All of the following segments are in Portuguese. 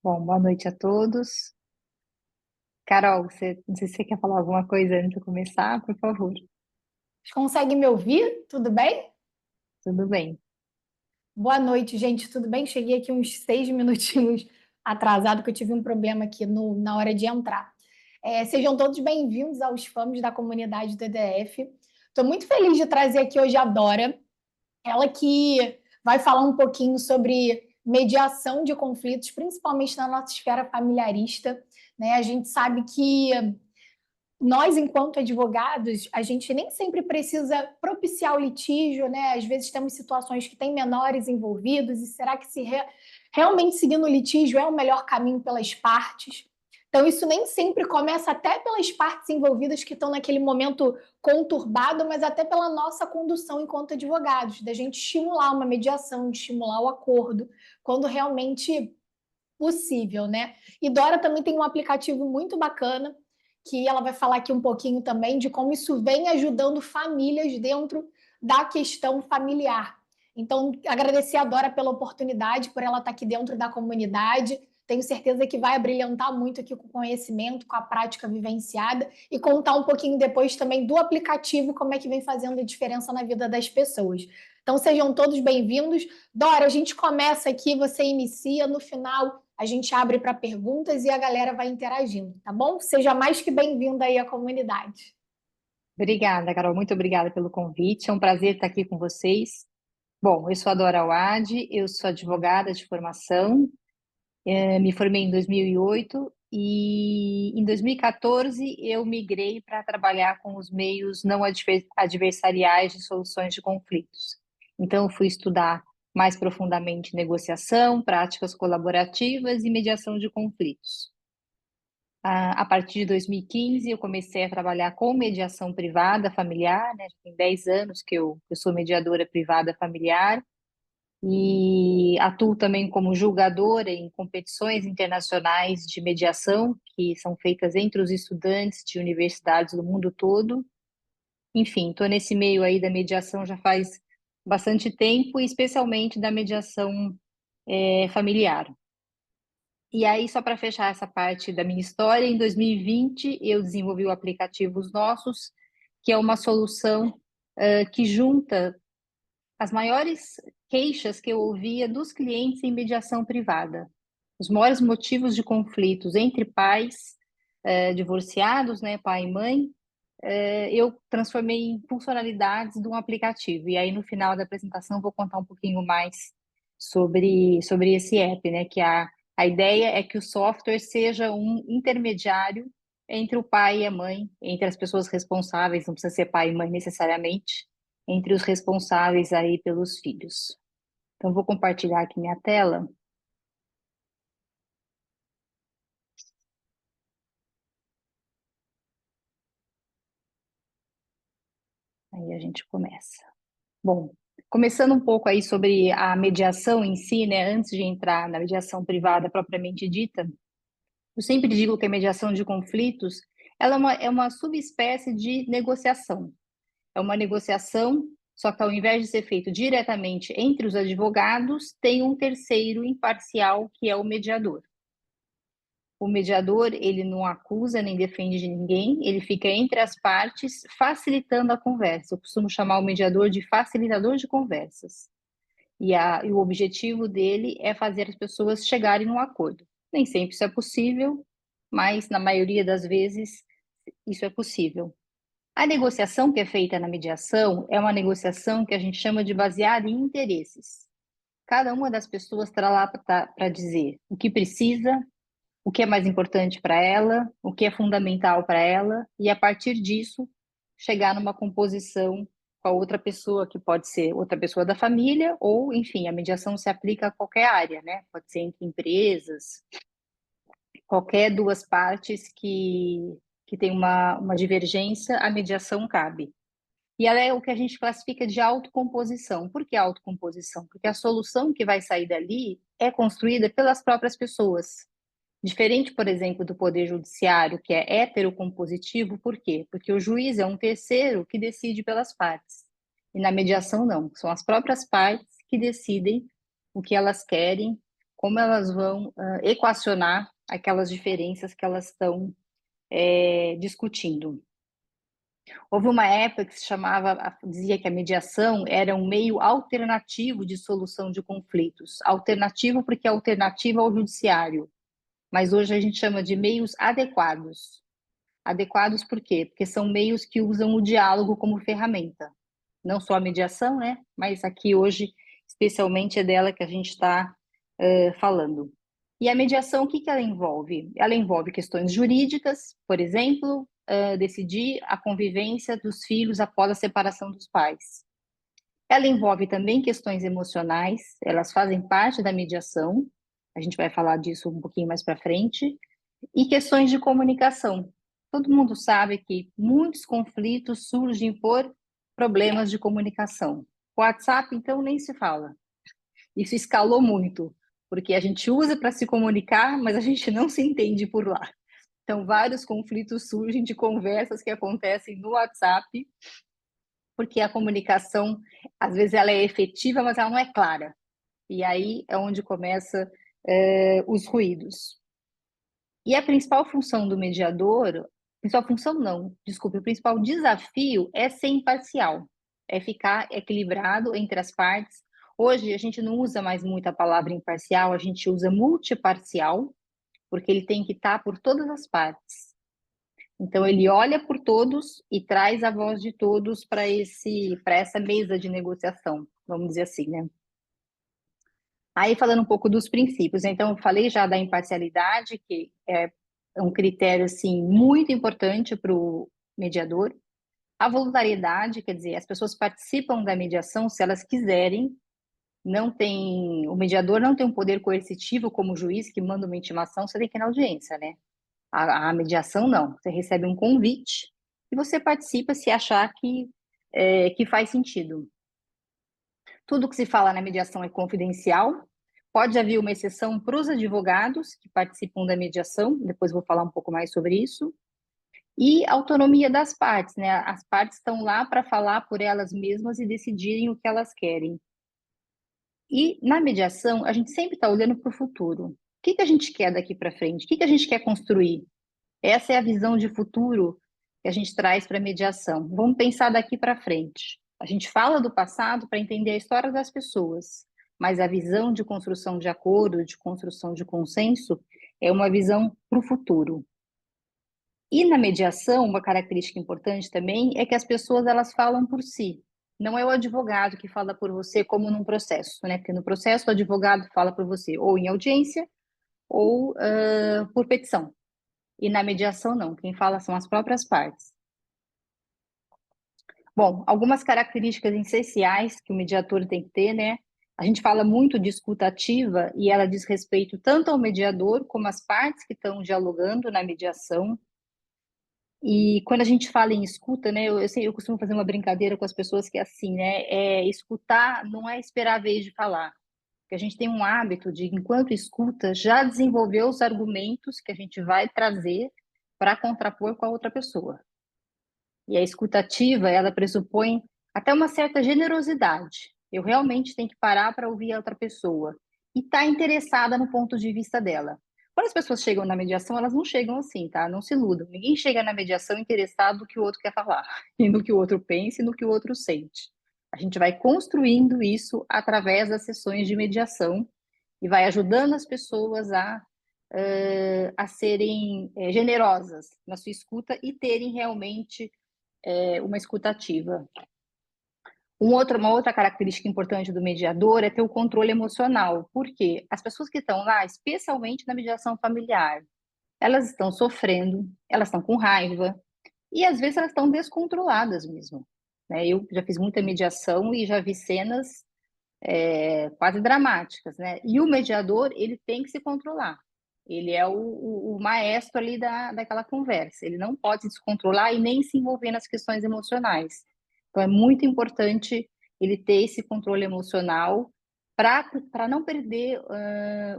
Bom, boa noite a todos. Carol, não sei se você quer falar alguma coisa antes de eu começar, por favor. Consegue me ouvir? Tudo bem? Tudo bem. Boa noite, gente. Tudo bem? Cheguei aqui uns 6 minutinhos atrasado, porque eu tive um problema aqui na hora de entrar. Sejam todos bem-vindos aos FAMs da comunidade do EDF. Estou muito feliz de trazer aqui hoje a Dora, ela que vai falar um pouquinho sobre mediação de conflitos, principalmente na nossa esfera familiarista, né? A gente sabe que nós, enquanto advogados, a gente nem sempre precisa propiciar o litígio, né? Às vezes temos situações que têm menores envolvidos, e será que realmente seguindo o litígio é o melhor caminho pelas partes? Então, isso nem sempre começa até pelas partes envolvidas que estão naquele momento conturbado, mas até pela nossa condução enquanto advogados, da gente estimular uma mediação, de estimular o acordo, quando realmente possível, né? E Dora também tem um aplicativo muito bacana que ela vai falar aqui um pouquinho também de como isso vem ajudando famílias dentro da questão familiar. Então, agradecer a Dora pela oportunidade, por ela estar aqui dentro da comunidade. Tenho certeza que vai abrilhantar muito aqui com o conhecimento, com a prática vivenciada e contar um pouquinho depois também do aplicativo, como é que vem fazendo a diferença na vida das pessoas. Então, sejam todos bem-vindos. Dora, a gente começa aqui, você inicia, no final a gente abre para perguntas e a galera vai interagindo, tá bom? Seja mais que bem-vinda aí à comunidade. Obrigada, Carol. Muito obrigada pelo convite. É um prazer estar aqui com vocês. Bom, eu sou a Dora Wade, eu sou advogada de formação, me formei em 2008 e em 2014 eu migrei para trabalhar com os meios não adversariais de soluções de conflitos. Então, eu fui estudar mais profundamente negociação, práticas colaborativas e mediação de conflitos. A partir de 2015, eu comecei a trabalhar com mediação privada familiar, né? Já tem 10 anos que eu sou mediadora privada familiar e atuo também como julgadora em competições internacionais de mediação, que são feitas entre os estudantes de universidades do mundo todo. Enfim, estou nesse meio aí da mediação já faz bastante tempo, e especialmente da mediação familiar. E aí, só para fechar essa parte da minha história, em 2020 eu desenvolvi o aplicativo Os Nossos, que é uma solução que junta as maiores queixas que eu ouvia dos clientes em mediação privada. Os maiores motivos de conflitos entre pais divorciados, né, pai e mãe, eu transformei em funcionalidades de um aplicativo. E aí, no final da apresentação, vou contar um pouquinho mais sobre esse app, né? Que a ideia é que o software seja um intermediário entre o pai e a mãe, entre as pessoas responsáveis, não precisa ser pai e mãe necessariamente, entre os responsáveis aí pelos filhos. Então, vou compartilhar aqui minha tela, aí a gente começa. Bom, começando um pouco aí sobre a mediação em si, né, antes de entrar na mediação privada propriamente dita, eu sempre digo que a mediação de conflitos, ela é uma subespécie de negociação. É uma negociação, só que ao invés de ser feito diretamente entre os advogados, tem um terceiro imparcial, que é o mediador. O mediador, ele não acusa nem defende de ninguém, ele fica entre as partes, facilitando a conversa. Eu costumo chamar o mediador de facilitador de conversas. E o objetivo dele é fazer as pessoas chegarem num acordo. Nem sempre isso é possível, mas na maioria das vezes isso é possível. A negociação que é feita na mediação é uma negociação que a gente chama de baseada em interesses. Cada uma das pessoas está lá para dizer o que precisa, o que é mais importante para ela, o que é fundamental para ela, e a partir disso chegar numa composição com a outra pessoa, que pode ser outra pessoa da família, ou, enfim, a mediação se aplica a qualquer área, né? Pode ser entre empresas, qualquer duas partes que tem uma divergência, a mediação cabe. E ela é o que a gente classifica de autocomposição. Por que autocomposição? Porque a solução que vai sair dali é construída pelas próprias pessoas. Diferente, por exemplo, do Poder Judiciário, que é heterocompositivo, por quê? Porque o juiz é um terceiro que decide pelas partes. E na mediação, não. São as próprias partes que decidem o que elas querem, como elas vão equacionar aquelas diferenças que elas estão discutindo. Houve uma época que se chamava, dizia que a mediação era um meio alternativo de solução de conflitos. Alternativo porque é alternativa ao judiciário, mas hoje a gente chama de meios adequados. Adequados por quê? Porque são meios que usam o diálogo como ferramenta. Não só a mediação, né? Mas aqui hoje, especialmente, é dela que a gente está falando. E a mediação, o que ela envolve? Ela envolve questões jurídicas, por exemplo, decidir a convivência dos filhos após a separação dos pais. Ela envolve também questões emocionais, elas fazem parte da mediação, a gente vai falar disso um pouquinho mais para frente, e questões de comunicação. Todo mundo sabe que muitos conflitos surgem por problemas de comunicação. O WhatsApp, então, nem se fala. Isso escalou muito, porque a gente usa para se comunicar, mas a gente não se entende por lá. Então, vários conflitos surgem de conversas que acontecem no WhatsApp, porque a comunicação, às vezes, ela é efetiva, mas ela não é clara. E aí é onde começa os ruídos. E a principal função do mediador, principal função não, desculpe, o principal desafio é ser imparcial, é ficar equilibrado entre as partes. Hoje a gente não usa mais muito a palavra imparcial, a gente usa multiparcial, porque ele tem que estar por todas as partes. Então ele olha por todos e traz a voz de todos para essa mesa de negociação, vamos dizer assim, né? Aí, falando um pouco dos princípios, então, eu falei já da imparcialidade, que é um critério, assim, muito importante para o mediador. A voluntariedade, quer dizer, as pessoas participam da mediação se elas quiserem, o mediador não tem um poder coercitivo como o juiz que manda uma intimação, você tem que ir na audiência, né? A mediação, não. Você recebe um convite e você participa se achar que faz sentido. Tudo que se fala na mediação é confidencial. Pode haver uma exceção para os advogados que participam da mediação, depois vou falar um pouco mais sobre isso. E autonomia das partes, né? As partes estão lá para falar por elas mesmas e decidirem o que elas querem. E na mediação, a gente sempre está olhando para o futuro. O que a gente quer daqui para frente? O que a gente quer construir? Essa é a visão de futuro que a gente traz para a mediação. Vamos pensar daqui para frente. A gente fala do passado para entender a história das pessoas, mas a visão de construção de acordo, de construção de consenso, é uma visão para o futuro. E na mediação, uma característica importante também é que as pessoas elas falam por si. Não é o advogado que fala por você como num processo, né? Porque no processo o advogado fala por você ou em audiência ou por petição. E na mediação, não. Quem fala são as próprias partes. Bom, algumas características essenciais que o mediador tem que ter, né? A gente fala muito de escuta ativa e ela diz respeito tanto ao mediador como às partes que estão dialogando na mediação. E quando a gente fala em escuta, né? Eu costumo fazer uma brincadeira com as pessoas que é assim, né? Escutar não é esperar a vez de falar. Porque a gente tem um hábito de, enquanto escuta, já desenvolver os argumentos que a gente vai trazer para contrapor com a outra pessoa. E a escutativa, ela pressupõe até uma certa generosidade. Eu realmente tenho que parar para ouvir a outra pessoa e estar interessada no ponto de vista dela. Quando as pessoas chegam na mediação, elas não chegam assim, tá? Não se iludam. Ninguém chega na mediação interessado no que o outro quer falar, e no que o outro pensa e no que o outro sente. A gente vai construindo isso através das sessões de mediação e vai ajudando as pessoas a serem generosas na sua escuta e terem realmente uma escutativa. Uma outra característica importante do mediador é ter o controle emocional, porque as pessoas que estão lá, especialmente na mediação familiar, elas estão sofrendo, elas estão com raiva, e às vezes elas estão descontroladas mesmo. Né? Eu já fiz muita mediação e já vi cenas quase dramáticas, né? E o mediador, ele tem que se controlar. Ele é o maestro ali daquela conversa. Ele não pode se descontrolar e nem se envolver nas questões emocionais. Então, é muito importante ele ter esse controle emocional para não perder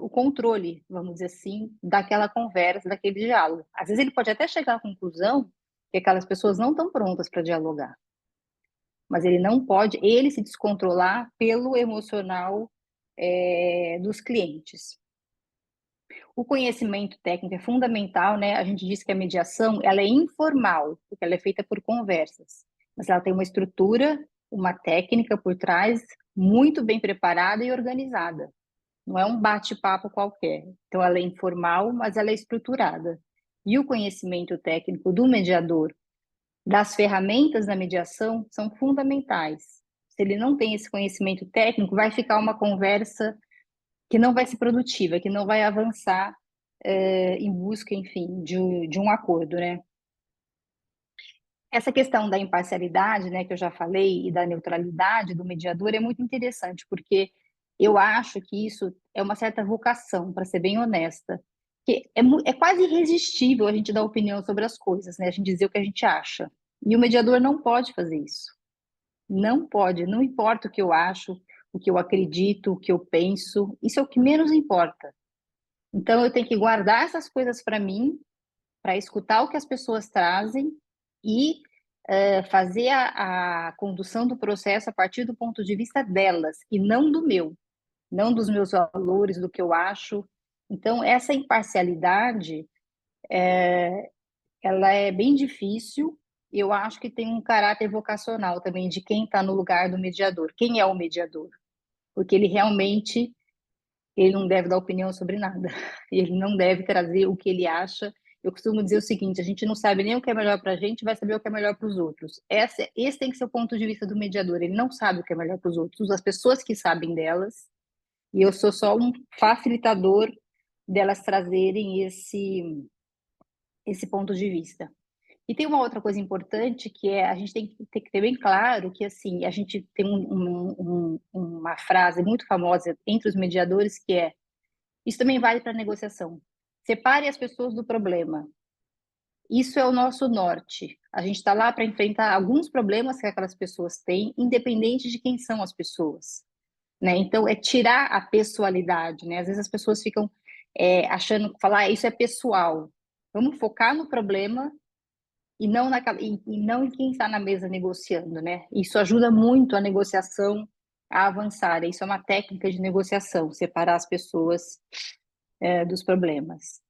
o controle, vamos dizer assim, daquela conversa, daquele diálogo. Às vezes ele pode até chegar à conclusão que aquelas pessoas não estão prontas para dialogar, mas ele não pode, ele se descontrolar pelo emocional dos clientes. O conhecimento técnico é fundamental, né? A gente diz que a mediação, ela é informal, porque ela é feita por conversas, mas ela tem uma estrutura, uma técnica por trás muito bem preparada e organizada. Não é um bate-papo qualquer. Então, ela é informal, mas ela é estruturada. E o conhecimento técnico do mediador, das ferramentas da mediação, são fundamentais. Se ele não tem esse conhecimento técnico, vai ficar uma conversa que não vai ser produtiva, que não vai avançar em busca, enfim, de um acordo, né? Essa questão da imparcialidade, né, que eu já falei, e da neutralidade do mediador é muito interessante, porque eu acho que isso é uma certa vocação, para ser bem honesta, que é quase irresistível a gente dar opinião sobre as coisas, né? A gente dizer o que a gente acha. E o mediador não pode fazer isso. Não pode, não importa o que eu acho, o que eu acredito, o que eu penso, isso é o que menos importa. Então eu tenho que guardar essas coisas para mim, para escutar o que as pessoas trazem e fazer a condução do processo a partir do ponto de vista delas e não do meu, não dos meus valores, do que eu acho. Então, essa imparcialidade, ela é bem difícil. Eu acho que tem um caráter vocacional também de quem está no lugar do mediador. Quem é o mediador? Porque ele não deve dar opinião sobre nada. Ele não deve trazer o que ele acha. Eu costumo dizer o seguinte: a gente não sabe nem o que é melhor para a gente, vai saber o que é melhor para os outros. Esse tem que ser o ponto de vista do mediador. Ele não sabe o que é melhor para os outros, as pessoas que sabem delas, e eu sou só um facilitador delas trazerem esse ponto de vista. E tem uma outra coisa importante que é a gente tem que ter bem claro que assim a gente tem uma frase muito famosa entre os mediadores que é: isso também vale para negociação. Separe as pessoas do problema. Isso é o nosso norte. A gente está lá para enfrentar alguns problemas que aquelas pessoas têm, independente de quem são as pessoas, né? Então, é tirar a pessoalidade, né? Às vezes as pessoas ficam achando, falar, isso é pessoal. Vamos focar no problema e não em quem está na mesa negociando, né? Isso ajuda muito a negociação a avançar. Isso é uma técnica de negociação, separar as pessoas dos problemas.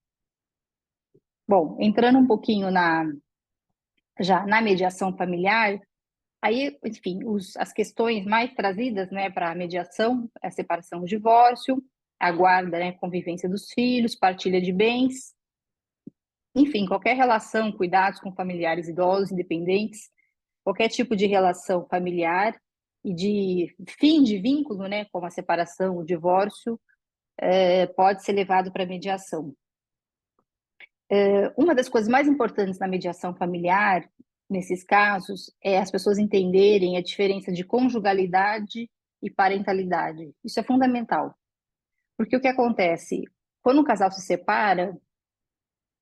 Bom, entrando um pouquinho já na mediação familiar, aí, enfim, as questões mais trazidas, né, para a mediação é a separação, o divórcio, a guarda, né, convivência dos filhos, partilha de bens, enfim, qualquer relação, cuidados com familiares idosos, independentes, qualquer tipo de relação familiar e de fim de vínculo, né, como a separação, o divórcio, pode ser levado para mediação. Uma das coisas mais importantes na mediação familiar, nesses casos, é as pessoas entenderem a diferença de conjugalidade e parentalidade. Isso é fundamental. Porque o que acontece? Quando um casal se separa,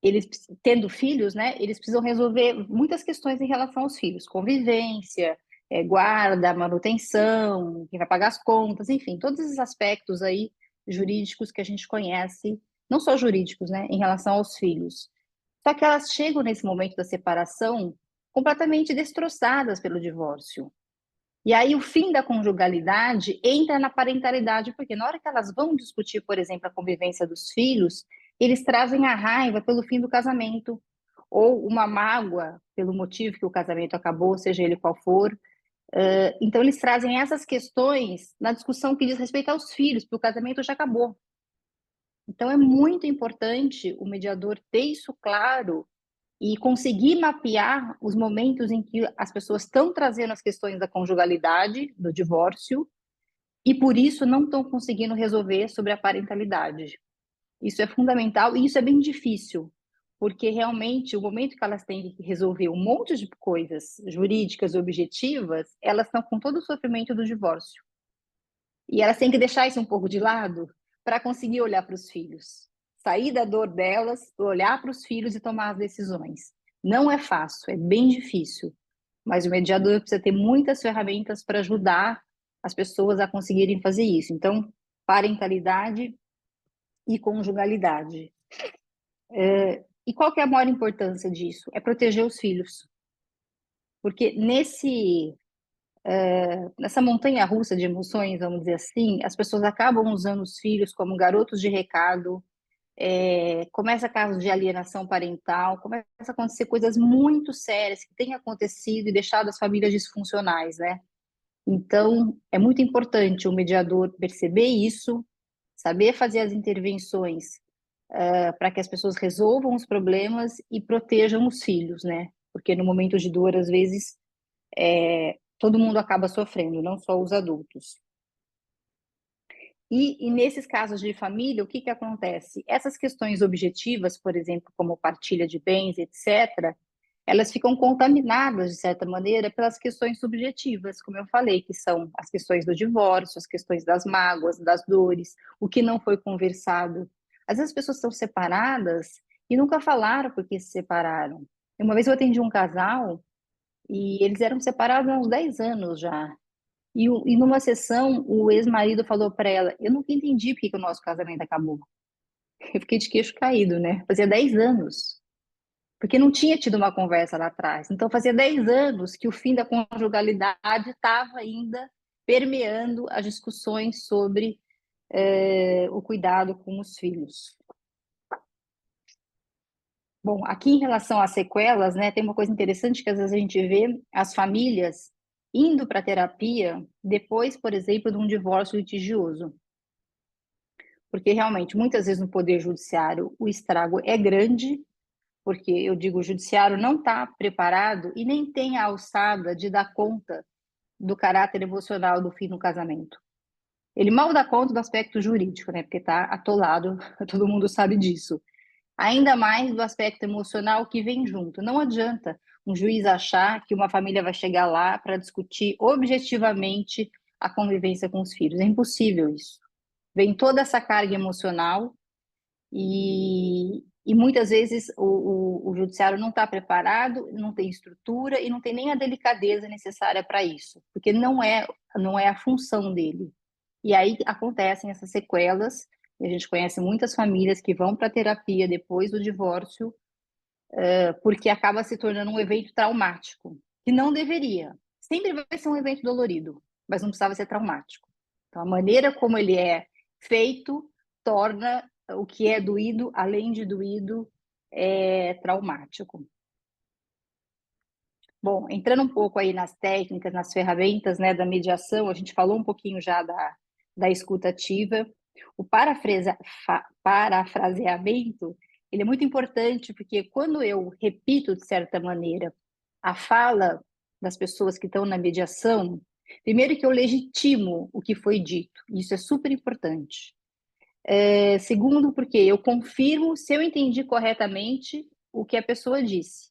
eles tendo filhos, né, eles precisam resolver muitas questões em relação aos filhos, convivência, guarda, manutenção, quem vai pagar as contas, enfim, todos esses aspectos aí jurídicos que a gente conhece, não só jurídicos, né, em relação aos filhos. Só que elas chegam nesse momento da separação completamente destroçadas pelo divórcio. E aí o fim da conjugalidade entra na parentalidade, porque na hora que elas vão discutir, por exemplo, a convivência dos filhos, eles trazem a raiva pelo fim do casamento, ou uma mágoa pelo motivo que o casamento acabou, seja ele qual for. Então, eles trazem essas questões na discussão que diz respeito aos filhos, porque o casamento já acabou. Então, é muito importante o mediador ter isso claro e conseguir mapear os momentos em que as pessoas estão trazendo as questões da conjugalidade, do divórcio, e por isso não estão conseguindo resolver sobre a parentalidade. Isso é fundamental e isso é bem difícil, porque realmente o momento que elas têm que resolver um monte de coisas jurídicas objetivas, elas estão com todo o sofrimento do divórcio. E elas têm que deixar isso um pouco de lado para conseguir olhar para os filhos, sair da dor delas, olhar para os filhos e tomar as decisões. Não é fácil, é bem difícil, mas o mediador precisa ter muitas ferramentas para ajudar as pessoas a conseguirem fazer isso. Então, parentalidade e conjugalidade. E qual que é a maior importância disso? É proteger os filhos. Porque nessa montanha-russa de emoções, vamos dizer assim, as pessoas acabam usando os filhos como garotos de recado, começa casos de alienação parental, começa a acontecer coisas muito sérias que têm acontecido e deixado as famílias disfuncionais, né? Então, é muito importante o mediador perceber isso, saber fazer as intervenções para que as pessoas resolvam os problemas e protejam os filhos, né? Porque no momento de dor, às vezes, todo mundo acaba sofrendo, não só os adultos. E nesses casos de família, o que acontece? Essas questões objetivas, por exemplo, como partilha de bens, etc., elas ficam contaminadas, de certa maneira, pelas questões subjetivas, como eu falei, que são as questões do divórcio, as questões das mágoas, das dores, o que não foi conversado. Às vezes as pessoas estão separadas e nunca falaram por que se separaram. Uma vez eu atendi um casal e eles eram separados há uns 10 anos já. E numa sessão, o ex-marido falou para ela: Eu nunca entendi por que o nosso casamento acabou. Eu fiquei de queixo caído, né? Fazia 10 anos. Porque não tinha tido uma conversa lá atrás. Então, fazia 10 anos que o fim da conjugalidade estava ainda permeando as discussões sobre o cuidado com os filhos. Bom, aqui em relação às sequelas, né, tem uma coisa interessante que às vezes a gente vê as famílias indo para terapia depois, por exemplo, de um divórcio litigioso. Porque realmente, muitas vezes no Poder Judiciário, o estrago é grande, porque eu digo, o Judiciário não está preparado e nem tem a alçada de dar conta do caráter emocional do fim do casamento. Ele mal dá conta do aspecto jurídico, né? Porque está atolado, todo mundo sabe disso. Ainda mais do aspecto emocional que vem junto. Não adianta um juiz achar que uma família vai chegar lá para discutir objetivamente a convivência com os filhos. É impossível isso. Vem toda essa carga emocional e muitas vezes o judiciário não está preparado, não tem estrutura e não tem nem a delicadeza necessária para isso, porque não é a função dele. E aí acontecem essas sequelas, e a gente conhece muitas famílias que vão para terapia depois do divórcio, porque acaba se tornando um evento traumático, que não deveria. Sempre vai ser um evento dolorido, mas não precisava ser traumático. Então, a maneira como ele é feito torna o que é doído, além de doído, traumático. Bom, entrando um pouco aí nas técnicas, nas ferramentas, né, da mediação, a gente falou um pouquinho já da escuta ativa. O parafraseamento, ele é muito importante, porque quando eu repito, de certa maneira, a fala das pessoas que estão na mediação, primeiro que eu legitimo o que foi dito, isso é super importante. Segundo, porque eu confirmo se eu entendi corretamente o que a pessoa disse,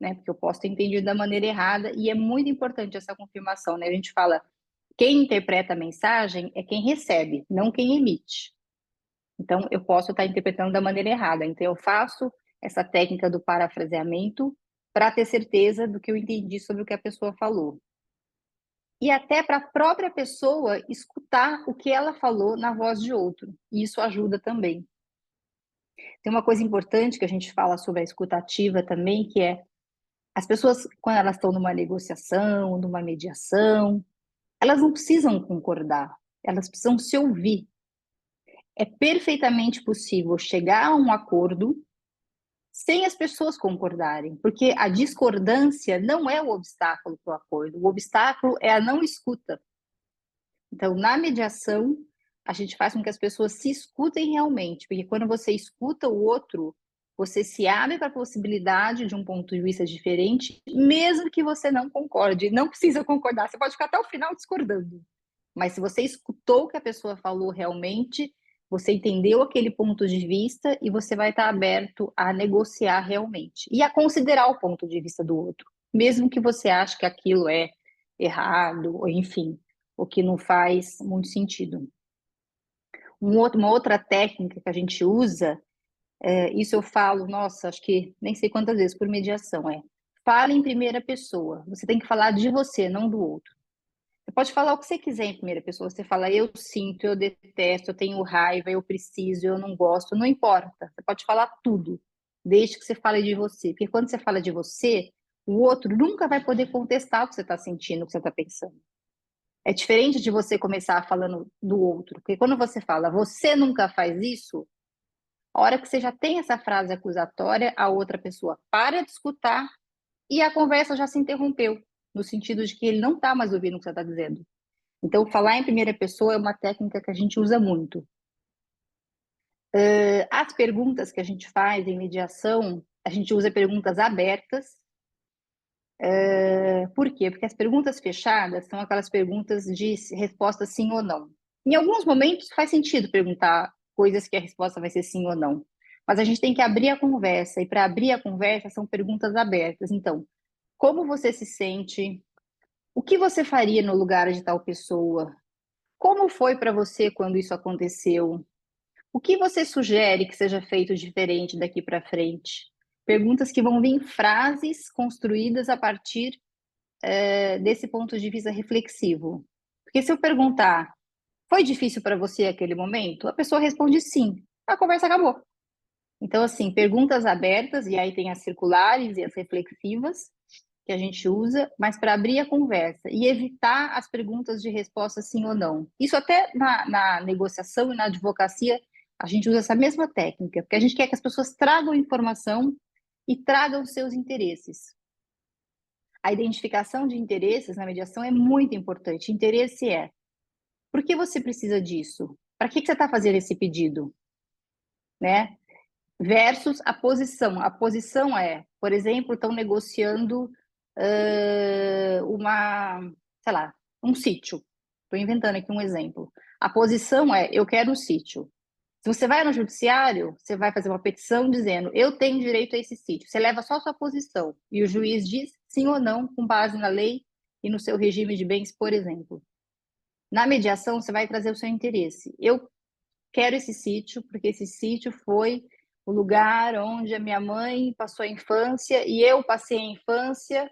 né? Porque eu posso ter entendido da maneira errada, e é muito importante essa confirmação, né? A gente fala, quem interpreta a mensagem é quem recebe, não quem emite. Então, eu posso estar interpretando da maneira errada. Então, eu faço essa técnica do parafraseamento para ter certeza do que eu entendi sobre o que a pessoa falou. E até para a própria pessoa escutar o que ela falou na voz de outro. E isso ajuda também. Tem uma coisa importante que a gente fala sobre a escuta ativa também, que é as pessoas, quando elas estão numa negociação, numa mediação, elas não precisam concordar, elas precisam se ouvir. É perfeitamente possível chegar a um acordo sem as pessoas concordarem, porque a discordância não é o obstáculo para o acordo, o obstáculo é a não escuta. Então, na mediação, a gente faz com que as pessoas se escutem realmente, porque quando você escuta o outro, você se abre para a possibilidade de um ponto de vista diferente, mesmo que você não concorde. Não precisa concordar, você pode ficar até o final discordando. Mas se você escutou o que a pessoa falou realmente, você entendeu aquele ponto de vista e você vai estar aberto a negociar realmente e a considerar o ponto de vista do outro, mesmo que você ache que aquilo é errado, ou enfim, o que não faz muito sentido. Uma outra técnica que a gente usa, isso eu falo, nossa, acho que nem sei quantas vezes por mediação, fale em primeira pessoa. Você tem que falar de você, não do outro. Você pode falar o que você quiser em primeira pessoa. Você fala, eu sinto, eu detesto, eu tenho raiva, eu preciso, eu não gosto, não importa. Você pode falar tudo, desde que você fale de você. Porque quando você fala de você, o outro nunca vai poder contestar o que você está sentindo, o que você está pensando. É diferente de você começar falando do outro. Porque quando você fala, você nunca faz isso, A hora que você já tem essa frase acusatória, a outra pessoa para de escutar e a conversa já se interrompeu, no sentido de que ele não está mais ouvindo o que você está dizendo. Então, falar em primeira pessoa é uma técnica que a gente usa muito. As perguntas que a gente faz em mediação, a gente usa perguntas abertas. Por quê? Porque as perguntas fechadas são aquelas perguntas de resposta sim ou não. Em alguns momentos faz sentido perguntar coisas que a resposta vai ser sim ou não. Mas a gente tem que abrir a conversa, e para abrir a conversa são perguntas abertas. Então, como você se sente? O que você faria no lugar de tal pessoa? Como foi para você quando isso aconteceu? O que você sugere que seja feito diferente daqui para frente? Perguntas que vão vir frases construídas a partir desse ponto de vista reflexivo. Porque se eu perguntar, foi difícil para você aquele momento? A pessoa responde sim. A conversa acabou. Então, assim, perguntas abertas, e aí tem as circulares e as reflexivas, que a gente usa, mas para abrir a conversa e evitar as perguntas de resposta sim ou não. Isso até na negociação e na advocacia, a gente usa essa mesma técnica, porque a gente quer que as pessoas tragam informação e tragam seus interesses. A identificação de interesses na mediação é muito importante. Interesse é, por que você precisa disso? Para que você está fazendo esse pedido? Né? Versus a posição. A posição é, por exemplo, estão negociando sei lá, um sítio. Estou inventando aqui um exemplo. A posição é, eu quero o sítio. Se você vai no judiciário, você vai fazer uma petição dizendo, eu tenho direito a esse sítio. Você leva só a sua posição. E o juiz diz sim ou não, com base na lei e no seu regime de bens, por exemplo. Na mediação, você vai trazer o seu interesse. Eu quero esse sítio, porque esse sítio foi o lugar onde a minha mãe passou a infância e eu passei a infância,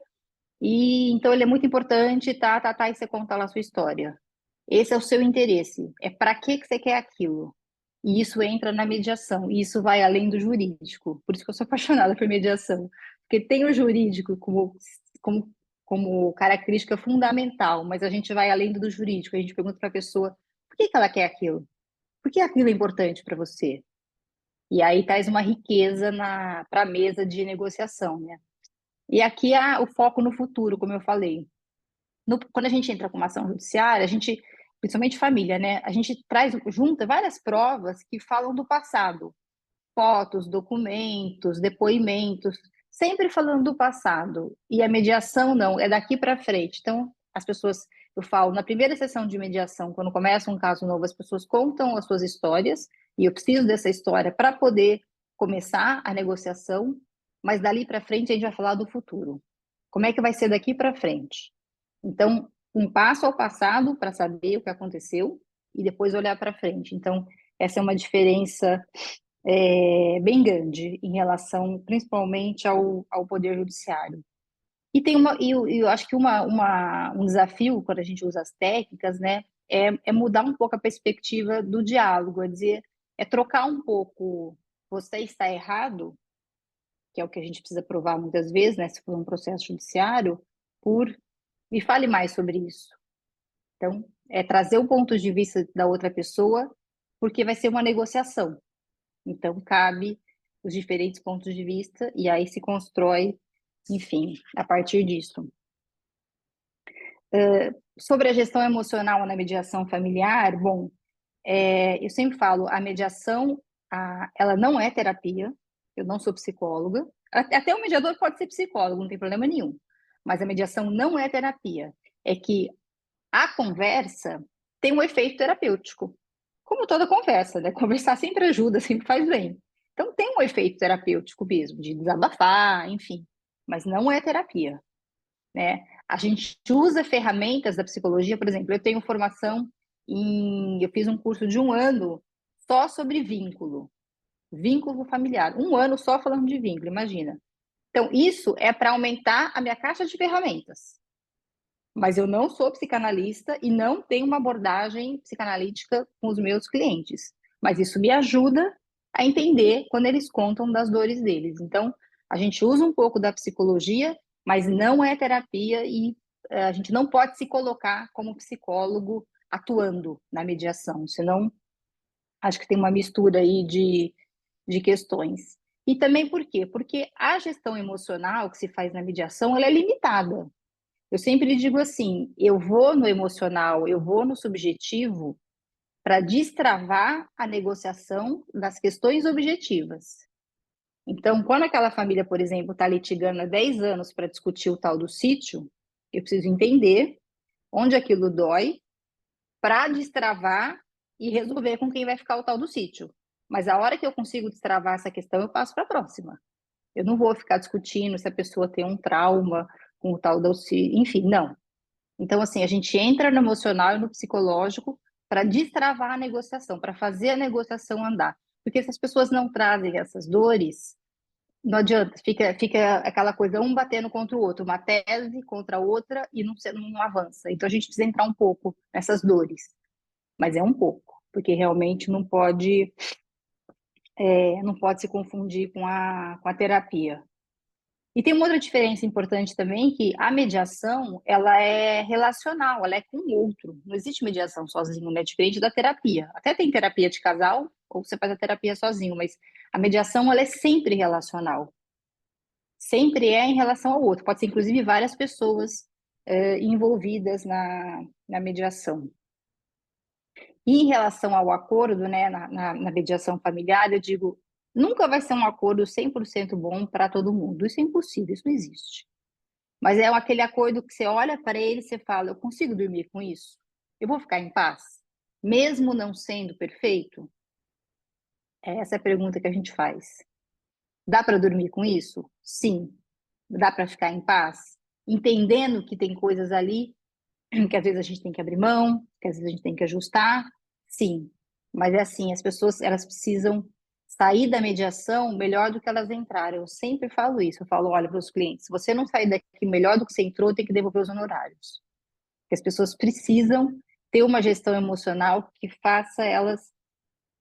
e então ele é muito importante, e você conta lá a sua história. Esse é o seu interesse. É para que você quer aquilo? E isso entra na mediação, e isso vai além do jurídico. Por isso que eu sou apaixonada por mediação, porque tem o jurídico como característica fundamental, mas a gente vai além do jurídico, a gente pergunta para a pessoa por que ela quer aquilo? Por que aquilo é importante para você? E aí traz uma riqueza para a mesa de negociação, né? E aqui há o foco no futuro, como eu falei. Quando a gente entra com uma ação judiciária, a gente, principalmente família, né? A gente junta várias provas que falam do passado, fotos, documentos, depoimentos, sempre falando do passado. E a mediação não, é daqui para frente. Então, as pessoas, eu falo, na primeira sessão de mediação, quando começa um caso novo, as pessoas contam as suas histórias, e eu preciso dessa história para poder começar a negociação, mas dali para frente a gente vai falar do futuro. Como é que vai ser daqui para frente? Então, um passo ao passado para saber o que aconteceu e depois olhar para frente. Então, essa é uma diferença bem grande em relação, principalmente, ao Poder Judiciário. E tem eu acho que um desafio, quando a gente usa as técnicas, né, é mudar um pouco a perspectiva do diálogo, é dizer, é trocar um pouco, você está errado, que é o que a gente precisa provar muitas vezes, né, se for um processo judiciário, por me fale mais sobre isso. Então, é trazer o ponto de vista da outra pessoa, porque vai ser uma negociação. Então, cabe os diferentes pontos de vista e aí se constrói, enfim, a partir disso. Sobre a gestão emocional na mediação familiar, bom, eu sempre falo, a mediação, ela não é terapia, eu não sou psicóloga, até o mediador pode ser psicólogo, não tem problema nenhum, mas a mediação não é terapia, é que a conversa tem um efeito terapêutico, como toda conversa, né? Conversar sempre ajuda, sempre faz bem. Então tem um efeito terapêutico mesmo, de desabafar, enfim, mas não é terapia, né? A gente usa ferramentas da psicologia, por exemplo, eu tenho formação eu fiz um curso de 1 ano só sobre vínculo familiar, 1 ano só falando de vínculo, imagina. Então, isso é para aumentar a minha caixa de ferramentas. Mas eu não sou psicanalista e não tenho uma abordagem psicanalítica com os meus clientes. Mas isso me ajuda a entender quando eles contam das dores deles. Então, a gente usa um pouco da psicologia, mas não é terapia e a gente não pode se colocar como psicólogo atuando na mediação, senão acho que tem uma mistura aí de questões. E também por quê? Porque a gestão emocional que se faz na mediação, ela é limitada. Eu sempre digo assim, eu vou no emocional, eu vou no subjetivo para destravar a negociação das questões objetivas. Então, quando aquela família, por exemplo, está litigando há 10 anos para discutir o tal do sítio, eu preciso entender onde aquilo dói para destravar e resolver com quem vai ficar o tal do sítio. Mas a hora que eu consigo destravar essa questão, eu passo para a próxima. Eu não vou ficar discutindo se a pessoa tem um trauma com o tal do sítio, enfim, não. Então, assim, a gente entra no emocional e no psicológico para destravar a negociação, para fazer a negociação andar. Porque se as pessoas não trazem essas dores, não adianta, fica aquela coisa, um batendo contra o outro, uma tese contra a outra e não avança. Então, a gente precisa entrar um pouco nessas dores, mas é um pouco, porque realmente não pode se confundir com a terapia. E tem uma outra diferença importante também, que a mediação, ela é relacional, ela é com o outro. Não existe mediação sozinho, né? Diferente da terapia. Até tem terapia de casal, ou você faz a terapia sozinho, mas a mediação, ela é sempre relacional. Sempre é em relação ao outro. Pode ser, inclusive, várias pessoas envolvidas na mediação. E em relação ao acordo, né, na mediação familiar, eu digo, nunca vai ser um acordo 100% bom para todo mundo. Isso é impossível, isso não existe. Mas é aquele acordo que você olha para ele e você fala, eu consigo dormir com isso? Eu vou ficar em paz? Mesmo não sendo perfeito? Essa é a pergunta que a gente faz. Dá para dormir com isso? Sim. Dá para ficar em paz? Entendendo que tem coisas ali que às vezes a gente tem que abrir mão, que às vezes a gente tem que ajustar? Sim. Mas é assim, as pessoas, elas precisam sair da mediação melhor do que elas entraram. Eu sempre falo isso. Eu falo, olha, para os clientes, se você não sair daqui melhor do que você entrou, tem que devolver os honorários. Porque as pessoas precisam ter uma gestão emocional que faça elas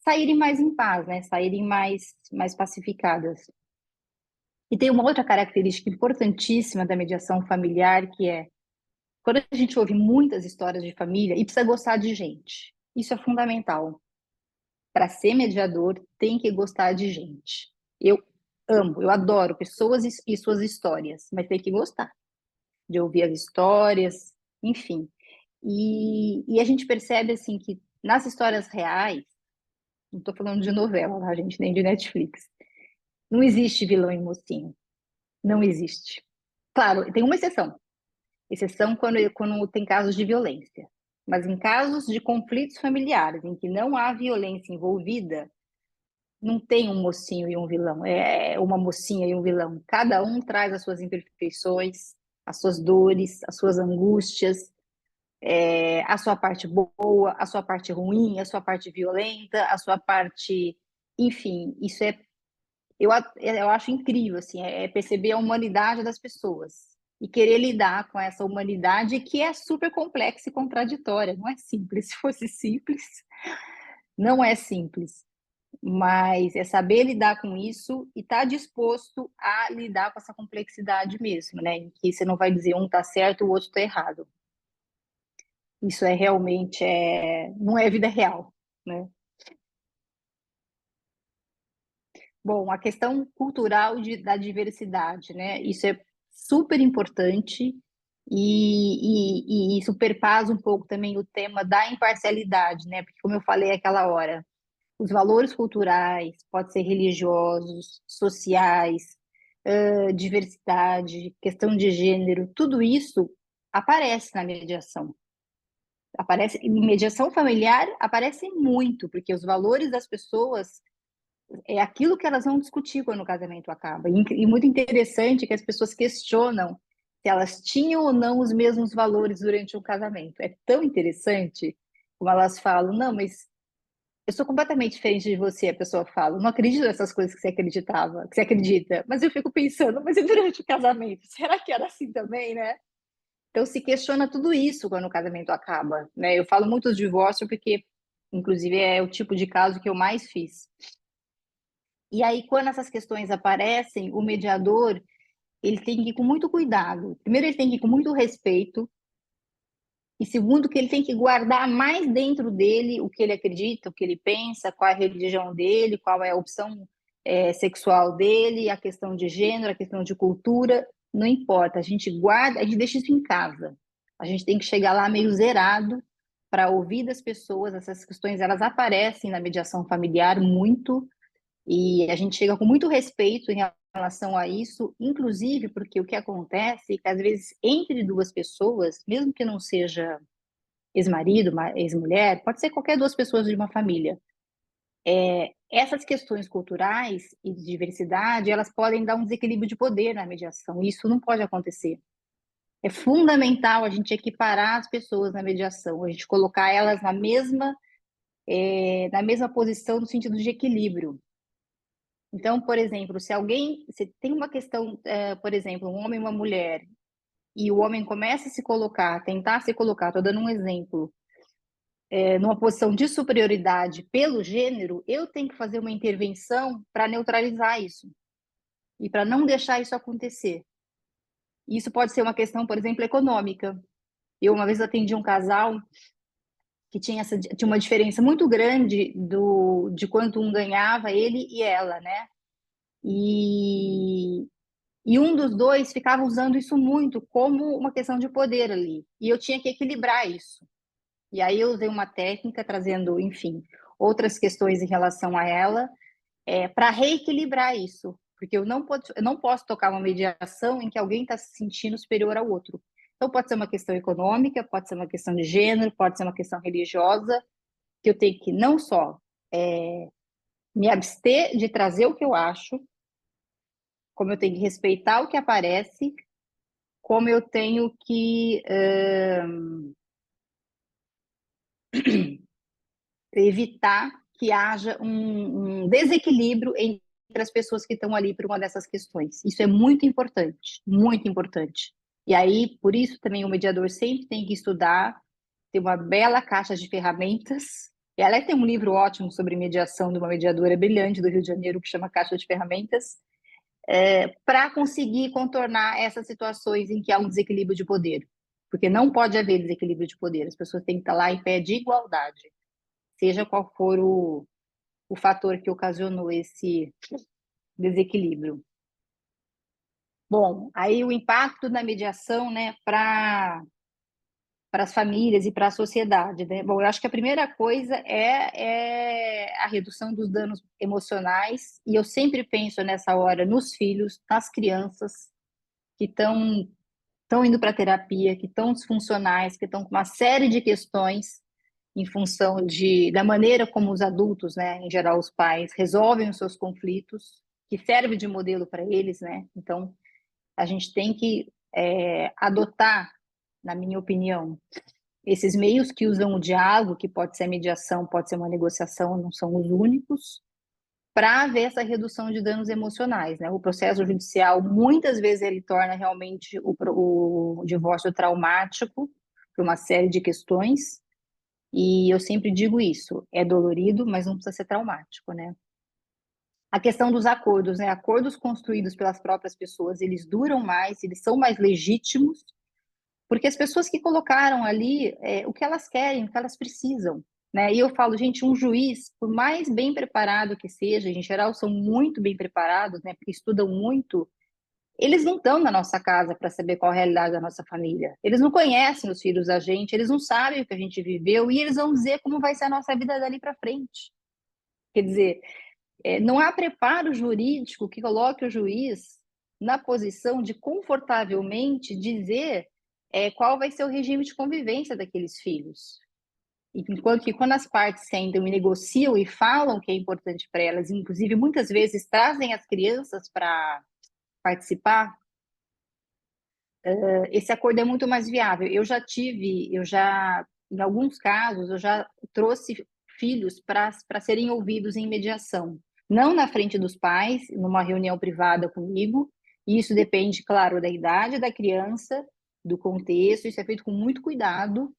saírem mais em paz, né? Saírem mais pacificadas. E tem uma outra característica importantíssima da mediação familiar, que é quando a gente ouve muitas histórias de família e precisa gostar de gente. Isso é fundamental. Para ser mediador, tem que gostar de gente. Eu amo, eu adoro pessoas e suas histórias, mas tem que gostar de ouvir as histórias, enfim. E a gente percebe assim que nas histórias reais, não estou falando de novela, tá, gente, nem de Netflix, não existe vilão e mocinho. Não existe. Claro, tem uma exceção. Exceção quando tem casos de violência. Mas em casos de conflitos familiares, em que não há violência envolvida, não tem um mocinho e um vilão, é uma mocinha e um vilão. Cada um traz as suas imperfeições, as suas dores, as suas angústias, a sua parte boa, a sua parte ruim, a sua parte violenta, a sua parte. Enfim, isso eu acho incrível, assim, perceber a humanidade das pessoas e querer lidar com essa humanidade que é super complexa e contraditória. Não é simples. Se fosse simples, não é simples. Mas é saber lidar com isso e estar disposto a lidar com essa complexidade mesmo, né? Em que você não vai dizer um está certo, o outro está errado. Isso é realmente não é vida real, né? Bom, a questão cultural da diversidade, né? Isso é super importante e isso perpassa um pouco também o tema da imparcialidade, né? Porque, como eu falei aquela hora, os valores culturais, pode ser religiosos, sociais, diversidade, questão de gênero, tudo isso aparece na mediação. Aparece, em mediação familiar aparece muito, porque os valores das pessoas é aquilo que elas vão discutir quando o casamento acaba. E muito interessante que as pessoas questionam se elas tinham ou não os mesmos valores durante o casamento. É tão interessante como elas falam, não, mas eu sou completamente diferente de você, a pessoa fala, não acredito nessas coisas que você acreditava, que você acredita. Mas eu fico pensando, mas e durante o casamento? Será que era assim também, né? Então se questiona tudo isso quando o casamento acaba, né? Eu falo muito do divórcio porque, inclusive, é o tipo de caso que eu mais fiz. E aí, quando essas questões aparecem, o mediador, ele tem que ir com muito cuidado. Primeiro, ele tem que ir com muito respeito. E segundo, que ele tem que guardar mais dentro dele o que ele acredita, o que ele pensa, qual é a religião dele, qual é a opção sexual dele, a questão de gênero, a questão de cultura, não importa, a gente guarda, a gente deixa isso em casa. A gente tem que chegar lá meio zerado para ouvir das pessoas. Essas questões, elas aparecem na mediação familiar muito, e a gente chega com muito respeito em relação a isso, inclusive porque o que acontece é que, às vezes, entre duas pessoas, mesmo que não seja ex-marido, ex-mulher, pode ser qualquer duas pessoas de uma família, essas questões culturais e de diversidade, elas podem dar um desequilíbrio de poder na mediação, e isso não pode acontecer. É fundamental a gente equiparar as pessoas na mediação, a gente colocar elas na mesma posição no sentido de equilíbrio. Então, por exemplo, se tem uma questão, por exemplo, um homem e uma mulher, e o homem começa a se colocar, tentar se colocar, estou dando um exemplo, numa posição de superioridade pelo gênero, eu tenho que fazer uma intervenção para neutralizar isso e para não deixar isso acontecer. Isso pode ser uma questão, por exemplo, econômica. Eu uma vez atendi um casal que tinha uma diferença muito grande de quanto um ganhava, ele e ela, né? E um dos dois ficava usando isso muito como uma questão de poder ali. E eu tinha que equilibrar isso. E aí eu usei uma técnica trazendo, enfim, outras questões em relação a ela, para reequilibrar isso. Porque eu não posso tocar uma mediação em que alguém está se sentindo superior ao outro. Então pode ser uma questão econômica, pode ser uma questão de gênero, pode ser uma questão religiosa, que eu tenho que não só me abster de trazer o que eu acho, como eu tenho que respeitar o que aparece, como eu tenho que evitar que haja um desequilíbrio entre as pessoas que estão ali por uma dessas questões. Isso é muito importante, muito importante. E aí, por isso também o mediador sempre tem que estudar, ter uma bela caixa de ferramentas. E ela tem um livro ótimo sobre mediação de uma mediadora brilhante do Rio de Janeiro, que chama Caixa de Ferramentas, para conseguir contornar essas situações em que há um desequilíbrio de poder. Porque não pode haver desequilíbrio de poder, as pessoas têm que estar lá em pé de igualdade, seja qual for o fator que ocasionou esse desequilíbrio. Bom, aí o impacto da mediação, né, para as famílias e para a sociedade, né? Bom, eu acho que a primeira coisa é a redução dos danos emocionais, e eu sempre penso nessa hora nos filhos, nas crianças que estão indo para terapia, que estão disfuncionais, que estão com uma série de questões em função da maneira como os adultos, né, em geral os pais, resolvem os seus conflitos, que serve de modelo para eles, né? Então, a gente tem que adotar, na minha opinião, esses meios que usam o diálogo, que pode ser mediação, pode ser uma negociação, não são os únicos, para haver essa redução de danos emocionais, né? O processo judicial, muitas vezes, ele torna realmente o divórcio traumático por uma série de questões, e eu sempre digo isso, é dolorido, mas não precisa ser traumático, né? A questão dos acordos, né? Acordos construídos pelas próprias pessoas, eles duram mais, eles são mais legítimos, porque as pessoas que colocaram ali o que elas querem, o que elas precisam, né? E eu falo, gente, um juiz, por mais bem preparado que seja, em geral são muito bem preparados, né? Porque estudam muito, eles não estão na nossa casa para saber qual a realidade da nossa família. Eles não conhecem os filhos da gente, eles não sabem o que a gente viveu e eles vão dizer como vai ser a nossa vida dali para frente. Quer dizer, não há preparo jurídico que coloque o juiz na posição de confortavelmente dizer qual vai ser o regime de convivência daqueles filhos. Enquanto que quando as partes sentam e negociam e falam o que é importante para elas, inclusive muitas vezes trazem as crianças para participar, esse acordo é muito mais viável. Em alguns casos, eu já trouxe filhos para serem ouvidos em mediação. Não na frente dos pais, numa reunião privada comigo, e isso depende, claro, da idade da criança, do contexto, isso é feito com muito cuidado,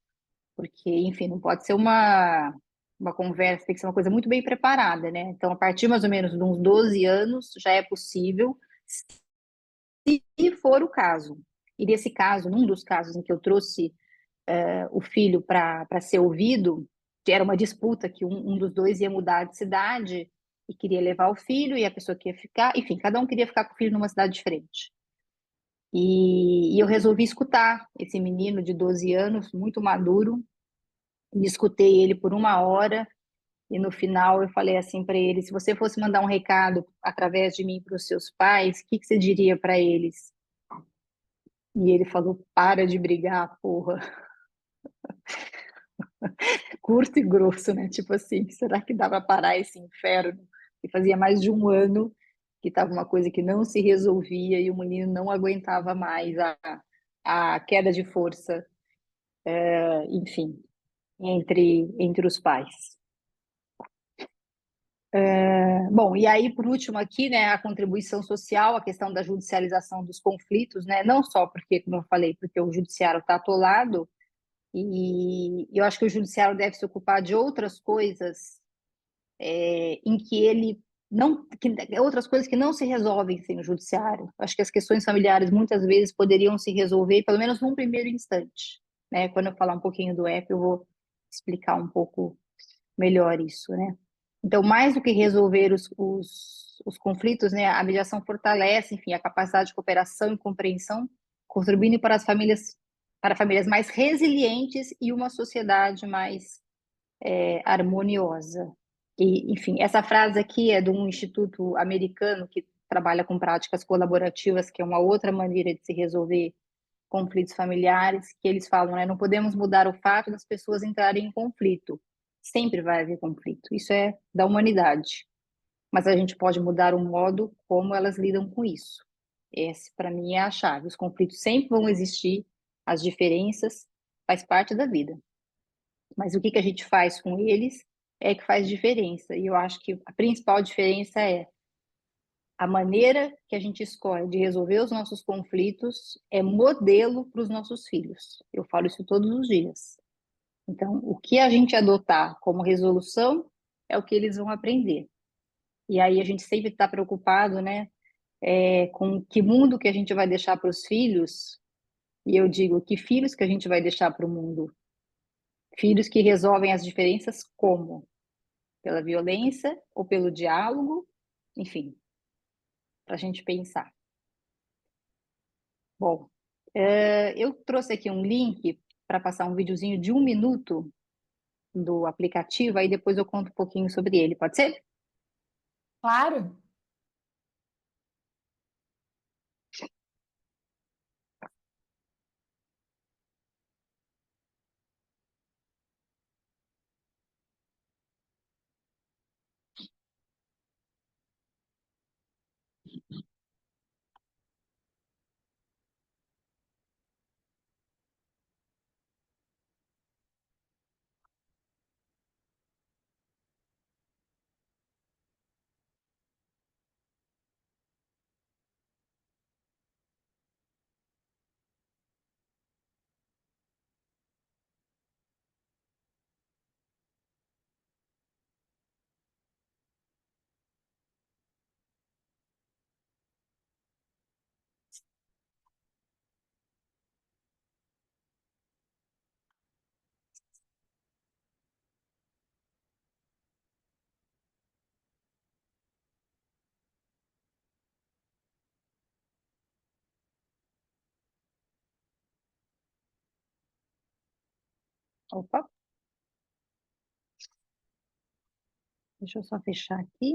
porque, enfim, não pode ser uma conversa, tem que ser uma coisa muito bem preparada, né? Então, a partir mais ou menos de uns 12 anos, já é possível, se for o caso. E nesse caso, num dos casos em que eu trouxe o filho para ser ouvido, que era uma disputa que um dos dois ia mudar de cidade, e queria levar o filho, e a pessoa que ia ficar, enfim, cada um queria ficar com o filho numa cidade diferente. E eu resolvi escutar esse menino de 12 anos, muito maduro, e escutei ele por uma hora, e no final eu falei assim para ele: se você fosse mandar um recado através de mim para os seus pais, o que que você diria para eles? E ele falou: para de brigar, porra. Curto e grosso, né? Tipo assim, será que dá para parar esse inferno? E fazia mais de um ano que estava uma coisa que não se resolvia e o menino não aguentava mais a queda de força, enfim, entre os pais. Bom, e aí, por último aqui, né, a contribuição social, a questão da judicialização dos conflitos, né, não só porque, como eu falei, porque o judiciário está atolado, e eu acho que o judiciário deve se ocupar de outras coisas em que ele não, outras coisas que não se resolvem sem o judiciário. Acho que as questões familiares muitas vezes poderiam se resolver, pelo menos num primeiro instante, né? Quando eu falar um pouquinho do app, eu vou explicar um pouco melhor isso, né? Então, mais do que resolver os conflitos, né, a mediação fortalece, enfim, a capacidade de cooperação e compreensão, contribuindo para famílias mais resilientes e uma sociedade mais harmoniosa. E, enfim, essa frase aqui é de um instituto americano que trabalha com práticas colaborativas, que é uma outra maneira de se resolver conflitos familiares, que eles falam, né? Não podemos mudar o fato das pessoas entrarem em conflito. Sempre vai haver conflito. Isso é da humanidade. Mas a gente pode mudar o modo como elas lidam com isso. Esse, para mim, é a chave. Os conflitos sempre vão existir, as diferenças faz parte da vida. Mas o que que a gente faz com eles é que faz diferença. E eu acho que a principal diferença é a maneira que a gente escolhe de resolver os nossos conflitos é modelo para os nossos filhos. Eu falo isso todos os dias. Então, o que a gente adotar como resolução é o que eles vão aprender. E aí a gente sempre está preocupado, né, com que mundo que a gente vai deixar para os filhos. E eu digo, que filhos que a gente vai deixar para o mundo? Filhos que resolvem as diferenças como? Pela violência ou pelo diálogo? Enfim, para a gente pensar. Bom, eu trouxe aqui um link para passar um videozinho de 1 minuto do aplicativo, aí depois eu conto um pouquinho sobre ele, pode ser? Claro. Opa, deixa eu só fechar aqui.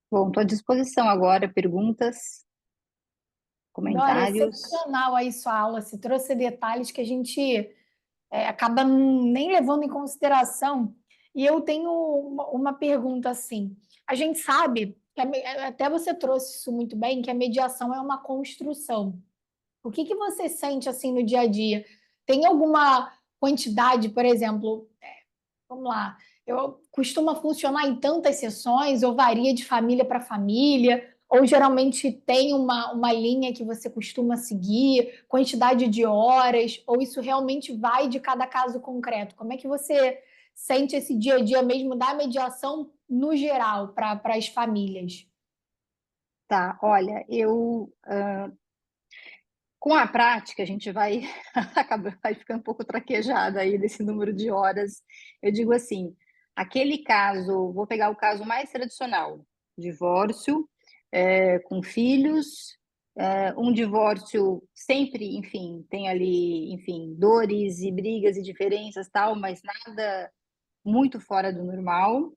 Bom, estou à disposição agora, perguntas, Dora, comentários. excepcional aí sua aula. Você trouxe detalhes que a gente acaba nem levando em consideração. E eu tenho uma pergunta assim. A gente sabe, até você trouxe isso muito bem, que a mediação é uma construção. O que que você sente assim no dia a dia? Tem alguma quantidade, por exemplo, vamos lá, eu costuma funcionar em tantas sessões ou varia de família para família? Ou geralmente tem uma linha que você costuma seguir, quantidade de horas, ou isso realmente vai de cada caso concreto? Como é que você sente esse dia a dia mesmo da mediação no geral para as famílias? Tá, olha, com a prática, a gente vai, vai ficando um pouco traquejada aí desse número de horas. Eu digo assim, aquele caso, vou pegar o caso mais tradicional, divórcio, com filhos, um divórcio sempre, enfim, tem ali, enfim, dores e brigas e diferenças, tal, mas nada muito fora do normal,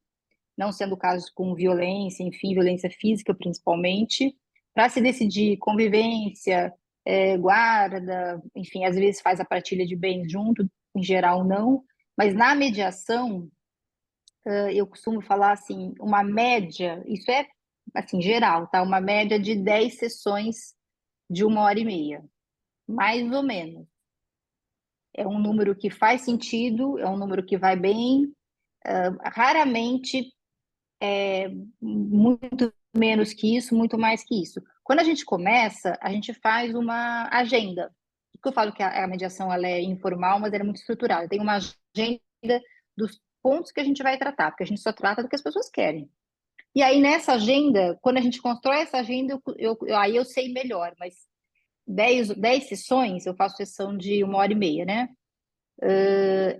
não sendo casos com violência, enfim, violência física principalmente, para se decidir convivência, guarda, enfim, às vezes faz a partilha de bens junto, em geral não, mas na mediação, eu costumo falar assim, uma média, isso é assim, geral, tá? Uma média de 10 sessões de 1 hora e meia, mais ou menos. É um número que faz sentido, é um número que vai bem, raramente muito menos que isso, muito mais que isso. Quando a gente começa, a gente faz uma agenda. Por que eu falo que a mediação ela é informal, mas ela é muito estruturada. Tem uma agenda dos pontos que a gente vai tratar, porque a gente só trata do que as pessoas querem. E aí, nessa agenda, quando a gente constrói essa agenda, aí eu sei melhor, mas 10 sessões, eu faço sessão de 1 hora e meia, né?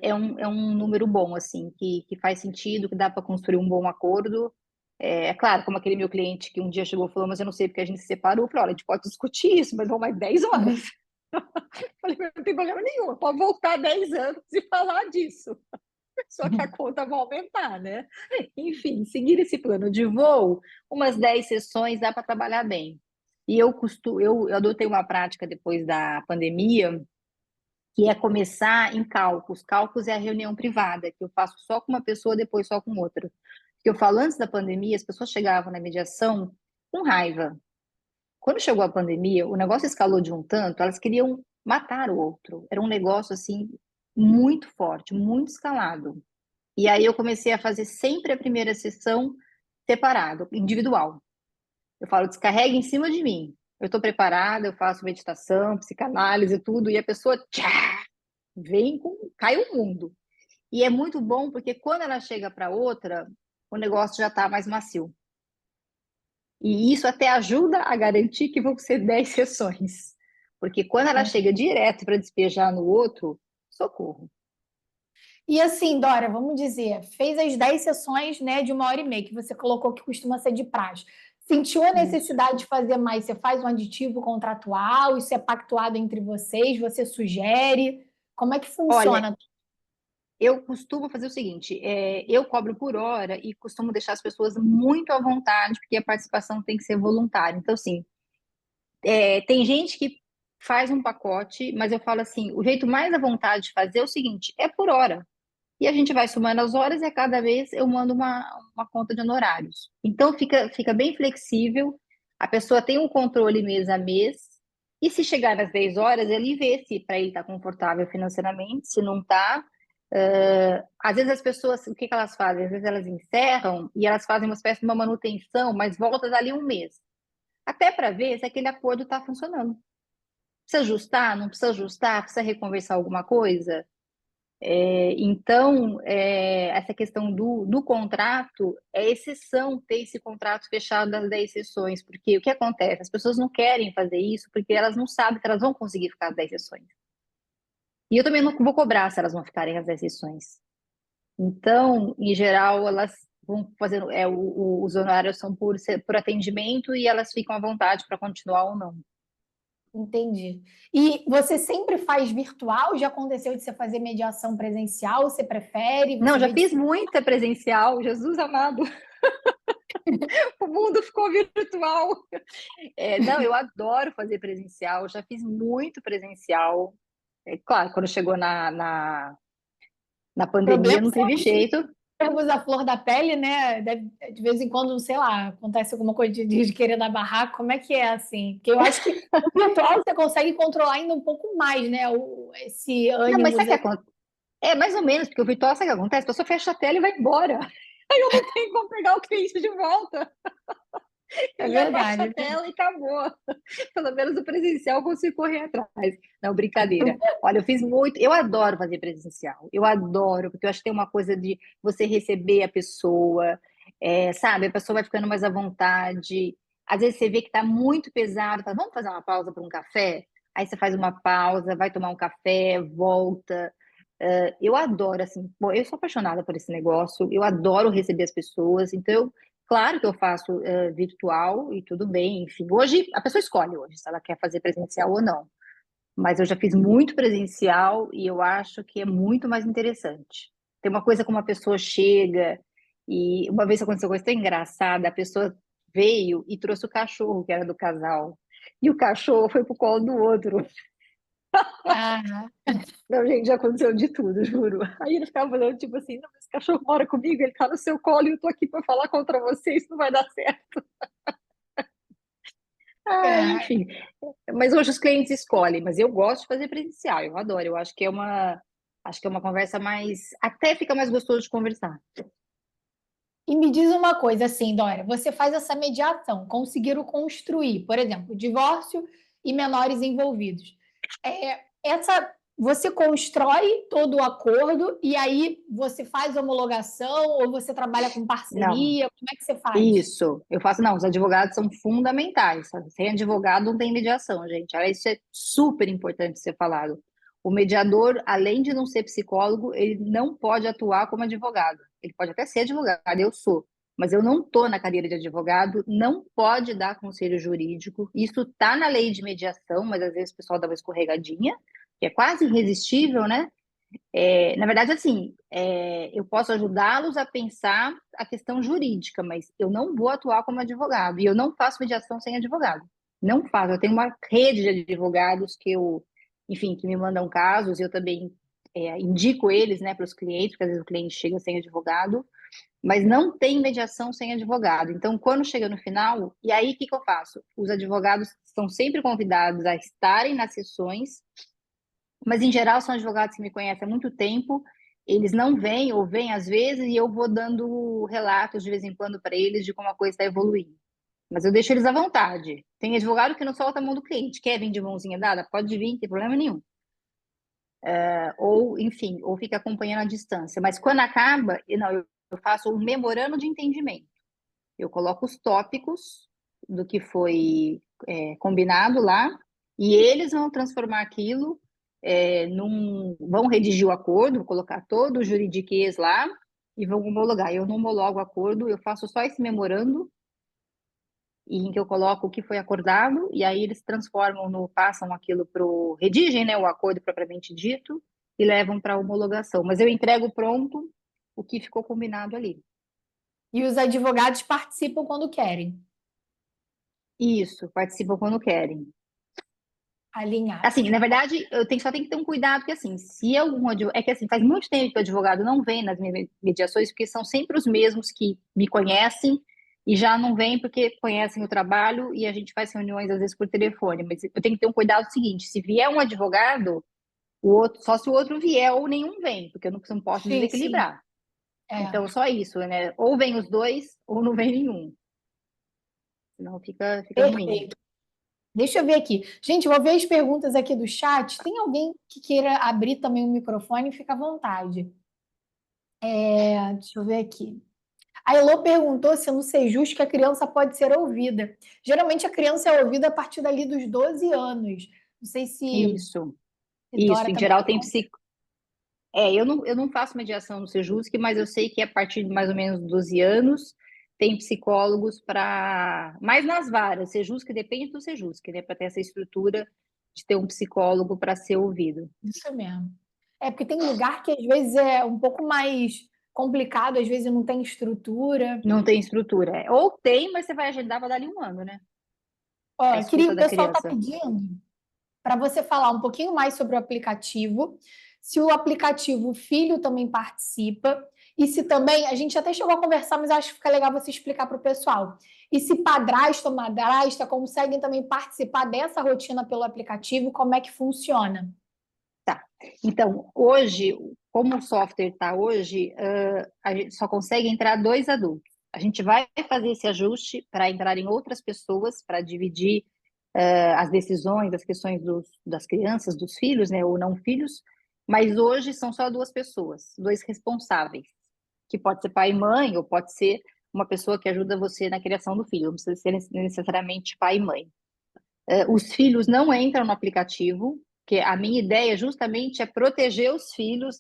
É um número bom, assim, que faz sentido, que dá para construir um bom acordo. É claro, como aquele meu cliente que um dia chegou e falou, mas eu não sei porque a gente se separou. Eu falei, olha, a gente pode discutir isso, mas vão mais 10 horas. Eu falei, não tem problema nenhum, pode voltar 10 anos e falar disso. Só que a conta vai aumentar, né? Enfim, seguir esse plano de voo, umas 10 sessões dá para trabalhar bem. E eu adotei uma prática depois da pandemia, que é começar em cálculos. Cálculos é a reunião privada, que eu faço só com uma pessoa, depois só com outra. Porque eu falo, antes da pandemia, as pessoas chegavam na mediação com raiva. Quando chegou a pandemia, o negócio escalou de um tanto, elas queriam matar o outro. Era um negócio, assim, muito forte, muito escalado. E aí eu comecei a fazer sempre a primeira sessão separado, individual. Eu falo, descarrega em cima de mim. Eu estou preparada, eu faço meditação, psicanálise, tudo, e a pessoa tchá, vem com, cai o mundo. E é muito bom porque quando ela chega para outra, o negócio já está mais macio. E isso até ajuda a garantir que vão ser 10 sessões. Porque quando ela chega direto para despejar no outro, socorro. E assim, Dora, vamos dizer, fez as 10 sessões, né, de 1 hora e meia, que você colocou que costuma ser de praxe. Sentiu a Isso. necessidade de fazer mais? Você faz um aditivo contratual? Isso é pactuado entre vocês? Você sugere? Como é que Olha, funciona? eu costumo fazer o seguinte: eu cobro por hora e costumo deixar as pessoas muito à vontade, porque a participação tem que ser voluntária. Então, assim, tem gente que faz um pacote, mas eu falo assim: o jeito mais à vontade de fazer é o seguinte: é por hora. E a gente vai somando as horas e a cada vez eu mando uma conta de honorários. Então, fica bem flexível, a pessoa tem um controle mês a mês, e se chegar nas 10 horas, ele vê se para ele está confortável financeiramente, se não está. Às vezes as pessoas, o que que elas fazem? Às vezes elas encerram e elas fazem uma espécie de uma manutenção, mas volta dali um mês. Até para ver se aquele acordo está funcionando. Precisa ajustar? Não precisa ajustar? Precisa reconversar alguma coisa? Então, essa questão do contrato é exceção ter esse contrato fechado das 10 sessões, porque o que acontece? As pessoas não querem fazer isso porque elas não sabem se elas vão conseguir ficar as 10 sessões. E eu também não vou cobrar se elas vão ficarem as 10 sessões. Então, em geral, elas vão fazendo, os honorários são por atendimento e elas ficam à vontade para continuar ou não. Entendi. E você sempre faz virtual? Já aconteceu de você fazer mediação presencial? Você prefere? Não, Você já vê fiz muita presencial, Jesus amado, o mundo ficou virtual. Não, eu adoro fazer presencial, já fiz muito presencial. Claro, quando chegou na pandemia problemas não são teve jeito. nervos à flor da pele, né? De vez em quando, sei lá, acontece alguma coisa de querer dar barraco. Como é que é assim? Porque eu acho que o virtual você consegue controlar ainda um pouco mais, né? Esse Não, mas ânimo. sabe o que acontece? É mais ou menos, porque o virtual, sabe o que acontece? A pessoa fecha a tela e vai embora. Aí eu não tenho como pegar o cliente de volta. É Ele abaixa a verdade. tela e acabou. Pelo menos o presencial eu consigo correr atrás. Não, brincadeira. Olha, eu fiz muito. Eu adoro fazer presencial. Eu adoro, porque eu acho que tem uma coisa de você receber a pessoa, sabe? A pessoa vai ficando mais à vontade. Às vezes você vê que está muito pesado, fala, vamos fazer uma pausa para um café? Aí você faz uma pausa, vai tomar um café, volta. Eu adoro, assim, bom, eu sou apaixonada por esse negócio, eu adoro receber as pessoas, então, claro que eu faço virtual e tudo bem, enfim. Hoje, a pessoa escolhe hoje se ela quer fazer presencial ou não, mas eu já fiz muito presencial e eu acho que é muito mais interessante. Tem uma coisa como a pessoa chega, e uma vez aconteceu uma coisa tão engraçada, a pessoa veio e trouxe o cachorro, que era do casal, e o cachorro foi pro colo do outro. Ah, Não, gente, já aconteceu de tudo, juro. Aí ele ficava falando, tipo assim, não, esse cachorro mora comigo, ele tá no seu colo e eu tô aqui pra falar contra você, isso não vai dar certo. Ah, é. enfim. Mas hoje os clientes escolhem, mas eu gosto de fazer presencial, eu adoro. Eu acho que é uma conversa mais, até fica mais gostoso de conversar. E me diz uma coisa, assim, Dora, você faz essa mediação, conseguiram construir, por exemplo, divórcio e menores envolvidos. Você constrói todo o acordo e aí você faz homologação ou você trabalha com Não, parceria? Como é que você faz? isso. Eu faço, não, os advogados são fundamentais, sabe? Sem advogado não tem mediação, gente. Olha, isso é super importante ser falado. O mediador, além de não ser psicólogo, ele não pode atuar como advogado. Ele pode até ser advogado, eu sou, mas eu não estou na cadeira de advogado, não pode dar conselho jurídico. Isso está na lei de mediação, mas às vezes o pessoal dá uma escorregadinha, que é quase irresistível, né? Na verdade, assim, eu posso ajudá-los a pensar a questão jurídica, mas eu não vou atuar como advogado. E eu não faço mediação sem advogado. Não faço. Eu tenho uma rede de advogados enfim, que me mandam casos. Eu também indico eles, né, para os clientes, porque às vezes o cliente chega sem advogado, mas não tem mediação sem advogado. Então, quando chega no final, e aí o que que eu faço? Os advogados são sempre convidados a estarem nas sessões, mas em geral são advogados que me conhecem há muito tempo, eles não vêm ou vêm às vezes e eu vou dando relatos de vez em quando para eles de como a coisa está evoluindo. Mas eu deixo eles à vontade. Tem advogado que não solta a mão do cliente, quer vir de mãozinha dada? Pode vir, não tem problema nenhum. Ou, enfim, ou fica acompanhando à distância. Mas quando acaba, não, eu faço um memorando de entendimento. Eu coloco os tópicos do que foi combinado lá e eles vão transformar aquilo vão redigir o acordo, vou colocar todo o juridiquês lá e vão homologar. Eu não homologo o acordo, eu faço só esse memorando em que eu coloco o que foi acordado e aí eles transformam passam aquilo redigem, né, o acordo propriamente dito e levam para homologação. Mas eu entrego pronto o que ficou combinado ali. E os advogados participam quando querem, Isso, participam quando querem. Assim, alinhados. na verdade, só tenho que ter um cuidado, porque assim, se algum advogado. É que assim, faz muito tempo que o advogado não vem nas minhas mediações, porque são sempre os mesmos que me conhecem e já não vêm porque conhecem o trabalho e a gente faz reuniões às vezes por telefone. Mas eu tenho que ter um cuidado seguinte: se vier um advogado, o outro, só se o outro vier ou nenhum vem, porque eu não posso Sim, sim. desequilibrar. É. Então, só isso, né? Ou vem os dois, ou não vem nenhum. Senão fica ruim. Perfeito. Deixa eu ver aqui. Gente, eu vou ver as perguntas aqui do chat. Tem alguém que queira abrir também o microfone? Fica à vontade. Deixa eu ver aqui. A Elô perguntou se no Sejus que a criança pode ser ouvida. Geralmente a criança é ouvida a partir dali dos 12 anos. Não sei Isso, se isso. Dora Em também geral, tem tem. eu não faço mediação no Sejusc, mas eu sei que a partir de mais ou menos 12 anos tem psicólogos para. Mais nas varas, Sejusc depende do Sejusc, né? Para ter essa estrutura de ter um psicólogo para ser ouvido. Isso mesmo. É porque tem lugar que às vezes é um pouco mais complicado, às vezes não tem estrutura. Não tem estrutura. Ou tem, mas você vai agendar para dar-lhe um ano, né? A Ó, escuta o da pessoal está criança. pedindo para você falar um pouquinho mais sobre o aplicativo, se o aplicativo Filho também participa, e se também, a gente até chegou a conversar, mas acho que fica legal você explicar para o pessoal. E se padrasto ou madrasta conseguem também participar dessa rotina pelo aplicativo, como é que funciona? Tá. Então, hoje, como o software está hoje, a gente só consegue entrar dois adultos. A gente vai fazer esse ajuste para entrar em outras pessoas, para dividir as decisões, as questões das crianças, dos filhos, né, ou não filhos, mas hoje são só duas pessoas, dois responsáveis, que pode ser pai e mãe, ou pode ser uma pessoa que ajuda você na criação do filho, não precisa ser necessariamente pai e mãe. Os filhos não entram no aplicativo, que a minha ideia justamente é proteger os filhos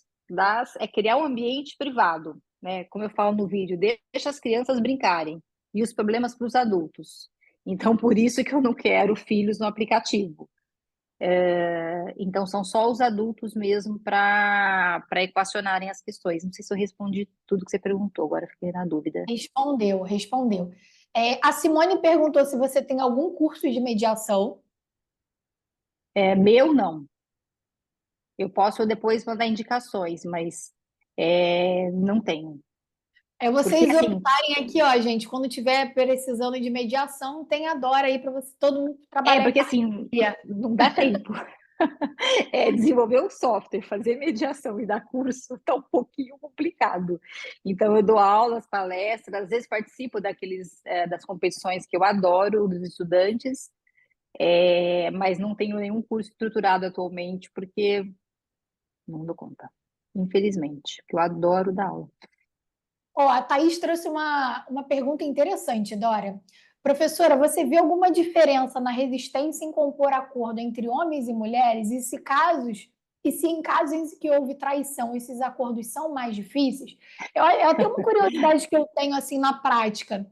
é criar um ambiente privado, né? Como eu falo no vídeo, deixa as crianças brincarem e os problemas para os adultos. Então, por isso que eu não quero filhos no aplicativo. Então, são só os adultos mesmo para equacionarem as questões. Não sei se eu respondi tudo que você perguntou, agora fiquei na dúvida. Respondeu, respondeu. A Simone perguntou se você tem algum curso de mediação. Meu, não. Eu posso depois mandar indicações, mas não tenho. É Porque, vocês assim, optarem aqui, ó, gente, quando tiver precisando de mediação, tem a Dora aí para você todo mundo trabalhar em porque assim, parceria. não dá tempo. Desenvolver um software, fazer mediação e dar curso está um pouquinho complicado. Então, eu dou aulas, palestras, às vezes participo das competições que eu adoro, dos estudantes, mas não tenho nenhum curso estruturado atualmente, porque não dou conta, infelizmente, porque eu adoro dar aula. Ó, a Thaís trouxe uma pergunta interessante, Dora. Professora, você vê alguma diferença na resistência em compor acordo entre homens e mulheres? E se em casos em que houve traição, esses acordos são mais difíceis? Eu tenho uma curiosidade que eu tenho assim na prática.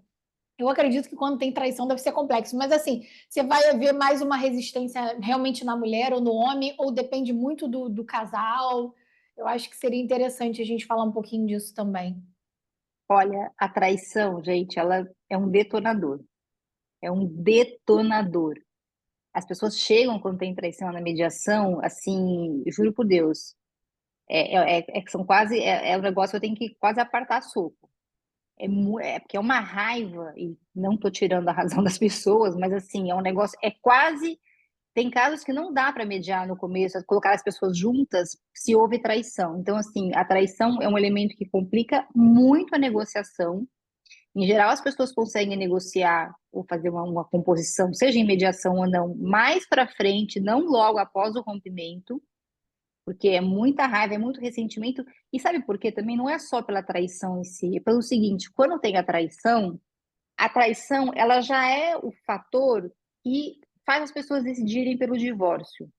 Eu acredito que quando tem traição deve ser complexo, mas assim, você vai haver mais uma resistência realmente na mulher ou no homem, ou depende muito do casal? Eu acho que seria interessante a gente falar um pouquinho disso também. Olha, a traição, gente, ela é um detonador. É um detonador. As pessoas chegam quando tem traição na mediação, assim, juro por Deus, que são quase, um negócio que eu tenho que quase apartar soco. Porque é uma raiva, e não estou tirando a razão das pessoas, mas assim, é um negócio, tem casos que não dá para mediar no começo, colocar as pessoas juntas se houve traição. Então, assim, a traição é um elemento que complica muito a negociação. Em geral, as pessoas conseguem negociar ou fazer uma composição, seja em mediação ou não, mais para frente, não logo após o rompimento, porque é muita raiva, é muito ressentimento. E sabe por quê? Também não é só pela traição em si, é pelo seguinte: quando tem a traição ela já é o fator que faz as pessoas decidirem pelo divórcio.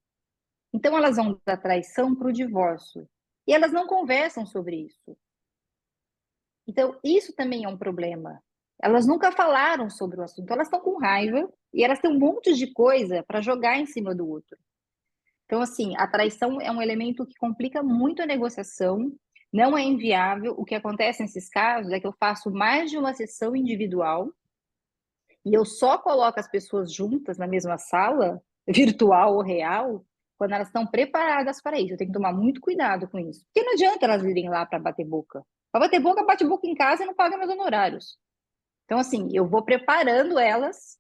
Então, elas vão da traição para o divórcio. E elas não conversam sobre isso. Então, isso também é um problema. Elas nunca falaram sobre o assunto, elas estão com raiva e elas têm um monte de coisa para jogar em cima do outro. Então, assim, a traição é um elemento que complica muito a negociação, não é inviável. O que acontece nesses casos é que eu faço mais de uma sessão individual e eu só coloco as pessoas juntas na mesma sala, virtual ou real, quando elas estão preparadas para isso. Eu tenho que tomar muito cuidado com isso. Porque não adianta elas irem lá para bater boca. Para bater boca, bate boca em casa e não paga meus honorários. Então, assim, eu vou preparando elas,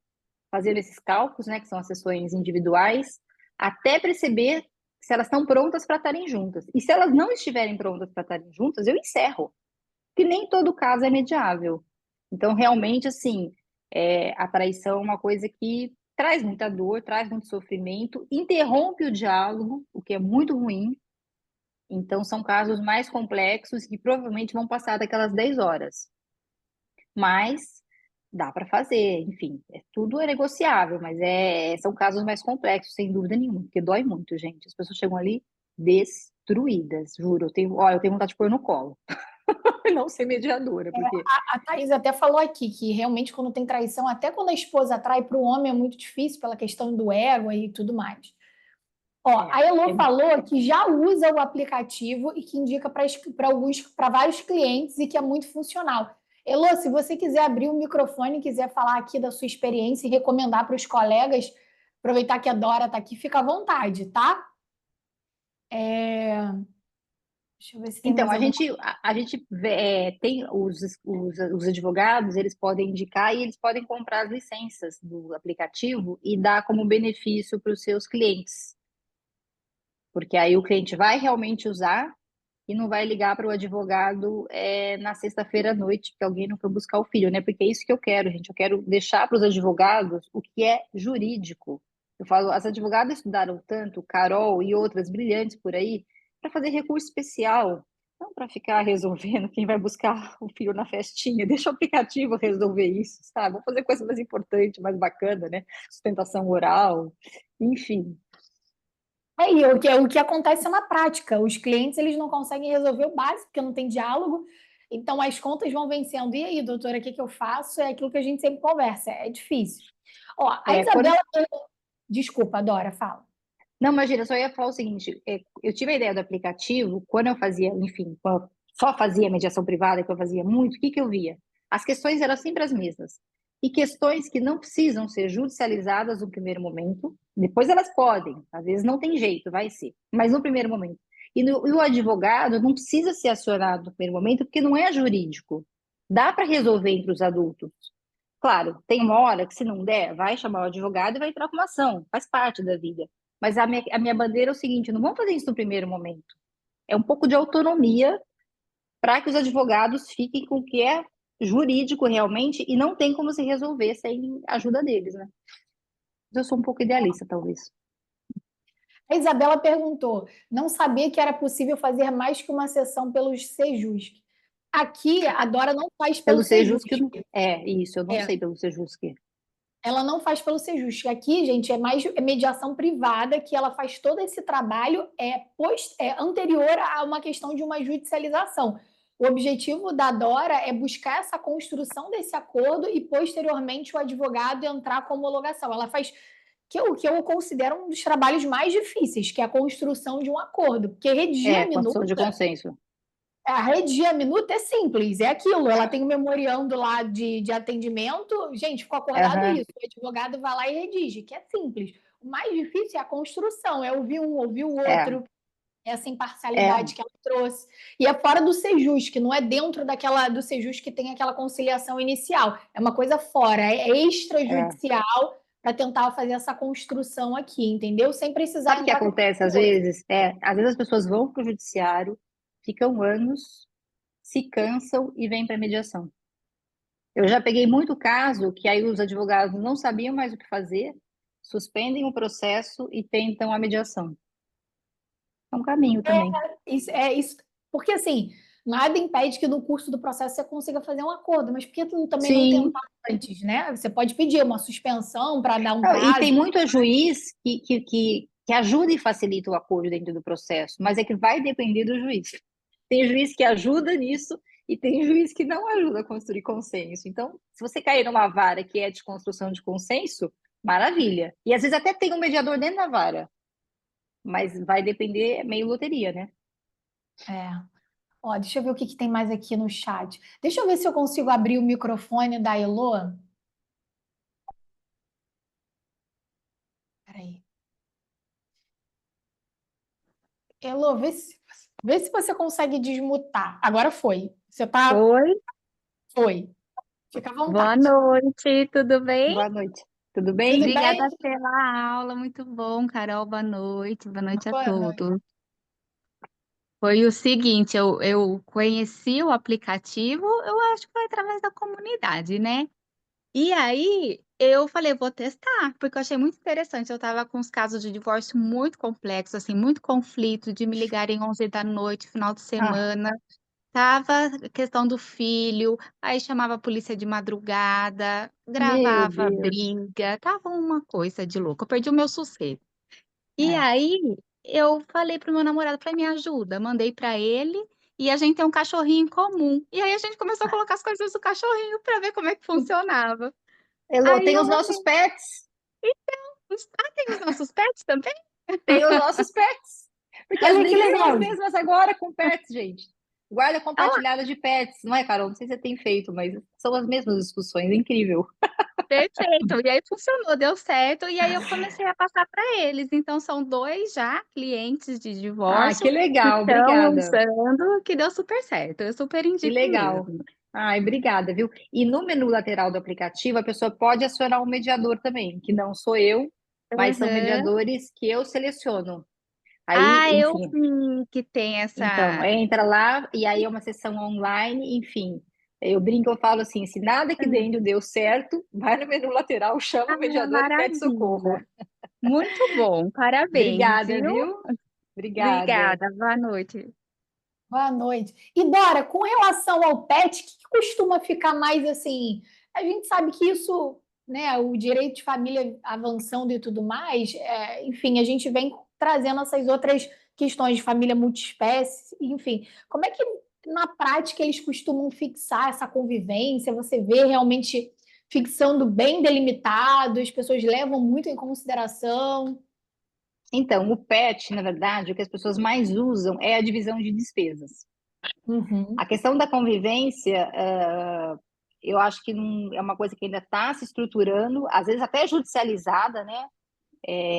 fazendo esses cálculos, né, que são as sessões individuais, até perceber se elas estão prontas para estarem juntas. E se elas não estiverem prontas para estarem juntas, eu encerro. Porque nem todo caso é mediável. Então, realmente, assim, a traição é uma coisa que traz muita dor, traz muito sofrimento, interrompe o diálogo, o que é muito ruim. Então, são casos mais complexos que provavelmente vão passar daquelas 10 horas. Mas dá para fazer, enfim, tudo é negociável, mas são casos mais complexos, sem dúvida nenhuma, porque dói muito, gente. As pessoas chegam ali destruídas, juro. Olha, eu tenho vontade de pôr no colo. Não ser mediadora, porque A Thaís até falou aqui que realmente quando tem traição, até quando a esposa trai para o homem é muito difícil pela questão do ego e tudo mais. Ó, é, a Elô é, falou que já usa o aplicativo e que indica para vários clientes e que é muito funcional. Elô, se você quiser abrir o microfone e quiser falar aqui da sua experiência e recomendar para os colegas, aproveitar que a Dora está aqui, fica à vontade, tá? Deixa eu ver se tem Então, mais alguma. a gente tem os advogados, eles podem indicar e eles podem comprar as licenças do aplicativo e dar como benefício para os seus clientes. Porque aí o cliente vai realmente usar e não vai ligar para o advogado na sexta-feira à noite, porque alguém não foi buscar o filho, né? Porque é isso que eu quero, gente. Eu quero deixar para os advogados o que é jurídico. Eu falo, as advogadas estudaram tanto, Carol e outras brilhantes por aí, para fazer recurso especial, não para ficar resolvendo quem vai buscar o filho na festinha. Deixa o aplicativo resolver isso, sabe? Vamos fazer coisa mais importante, mais bacana, né? Sustentação oral, enfim. E o que acontece na prática. Os clientes eles não conseguem resolver o básico, porque não tem diálogo. Então, as contas vão vencendo. E aí, doutora, o que que eu faço? É aquilo que a gente sempre conversa. É difícil. Ó, a Quando Isabela... Desculpa, Dora, fala. Não, imagina, eu só ia falar o seguinte: eu tive a ideia do aplicativo quando eu fazia, enfim, quando eu só fazia mediação privada, que eu fazia muito, o que que eu via? As questões eram sempre as mesmas. E questões que não precisam ser judicializadas no primeiro momento, depois elas podem, às vezes não tem jeito, vai ser, mas no primeiro momento. E o advogado não precisa ser acionado no primeiro momento, porque não é jurídico. Dá para resolver entre os adultos. Claro, tem uma hora que se não der, vai chamar o advogado e vai entrar com uma ação, faz parte da vida. Mas a minha bandeira é o seguinte: não vamos fazer isso no primeiro momento. É um pouco de autonomia para que os advogados fiquem com o que é jurídico realmente e não tem como se resolver sem a ajuda deles, né? Eu sou um pouco idealista, talvez. A Isabela perguntou: não sabia que era possível fazer mais que uma sessão pelos Sejusc. Aqui, a Dora não faz pelo Pelo Sejusc. Sejus que é isso, eu não É, sei pelo Sejus que. ela não faz pelo Sejusc. Aqui, gente, é mais mediação privada, que ela faz todo esse trabalho anterior a uma questão de uma judicialização. O objetivo da Dora é buscar essa construção desse acordo e, posteriormente, o advogado entrar com homologação. Ela faz que eu considero um dos trabalhos mais difíceis, que é a construção de um acordo, porque redigir a Construção de minuta consenso. é simples, é aquilo. Ela tem um memoriando lá de atendimento. Gente, ficou acordado Aham, isso. O advogado vai lá e redige, que é simples. O mais difícil é a construção, é ouvir um, ouvir o é, outro, essa é, imparcialidade que ela trouxe. E é fora do Sejus, que não é dentro daquela do Sejus que tem aquela conciliação inicial. É uma coisa fora, é é. extrajudicial para tentar fazer essa construção aqui, entendeu? Sem precisar Sabe o que entrar com acontece às coisa. vezes? Às vezes as pessoas vão para o judiciário, ficam anos, se cansam e vêm para a mediação. Eu já peguei muito caso que aí os advogados não sabiam mais o que fazer, suspendem o processo e tentam a mediação. É um caminho também. Isso, porque assim, nada impede que no curso do processo você consiga fazer um acordo, mas por que tu também não Sim. tentar antes, né? Você pode pedir uma suspensão para dar um Não, e tem prazo. muito juiz que ajuda e facilita o acordo dentro do processo, mas é que vai depender do juiz. Tem juiz que ajuda nisso e tem juiz que não ajuda a construir consenso. Então, se você cair numa vara que é de construção de consenso, maravilha. E às vezes até tem um mediador dentro da vara, mas vai depender, é meio loteria, né? É. Ó, deixa eu ver o que que tem mais aqui no chat. Deixa eu ver se eu consigo abrir o microfone da Elô. Peraí. Elô, vê se você consegue desmutar. Agora foi. Você tá. Oi, Foi. Fica à boa vontade. noite, tudo bem? Boa noite. Tudo bem? Tudo bem? Obrigada pela aula, muito bom, Carol. Boa noite a Boa noite. todos. Foi o seguinte, eu conheci o aplicativo, eu acho que foi através da comunidade, né? E aí eu falei, vou testar, porque eu achei muito interessante. Eu estava com os casos de divórcio muito complexos, assim, muito conflito, de me ligarem 11 da noite, final de Ah, semana. Tava a questão do filho, aí chamava a polícia de madrugada, meu gravava Deus. briga, tava uma coisa de louco. Eu perdi o meu sossego. E É. aí eu falei pro meu namorado para me ajuda, mandei para ele e a gente tem um cachorrinho em comum. E aí a gente começou a colocar as coisas do cachorrinho para ver como é que funcionava. Elô, Aí tem eu os nossos mandei, pets. tem os nossos pets também? Tem os nossos pets. Porque as Olha que brigas são as legal. mesmas agora com pets, gente. Guarda Ah, compartilhada de pets, não é, Carol? Não sei se você tem feito, mas são as mesmas discussões. É incrível. perfeito. E aí funcionou, deu certo. E aí eu comecei a passar para eles. Então são dois já clientes de Ah, que divórcio que legal, estão obrigada. usando, que deu super certo. Eu super Que indico legal. mesmo. Ai, obrigada, viu? E no menu lateral do aplicativo, a pessoa pode acionar um mediador também, que não sou eu, mas são Uhum. mediadores que eu seleciono. Aí, Ah, eu enfim, vi que tem então, essa. entra lá e aí é uma sessão online, enfim. Eu brinco, eu falo assim, se nada aqui dentro deu certo, vai no menu lateral, chama Ah, o mediador e pede socorro. maravilha. Muito bom, parabéns, Obrigada, viu? viu? Obrigada. Obrigada, boa noite. Boa noite. E Dora, com relação ao pet, o que costuma ficar mais assim? A gente sabe que isso, né, o direito de família avançando e tudo mais, enfim, a gente vem trazendo essas outras questões de família multiespécie, enfim. Como é que, na prática, eles costumam fixar essa convivência? Você vê realmente fixando bem delimitado, as pessoas levam muito em consideração? Então, o PET, na verdade, o que as pessoas mais usam é a divisão de despesas. A questão da convivência, eu acho que é uma coisa que ainda está se estruturando, às vezes até judicializada, né?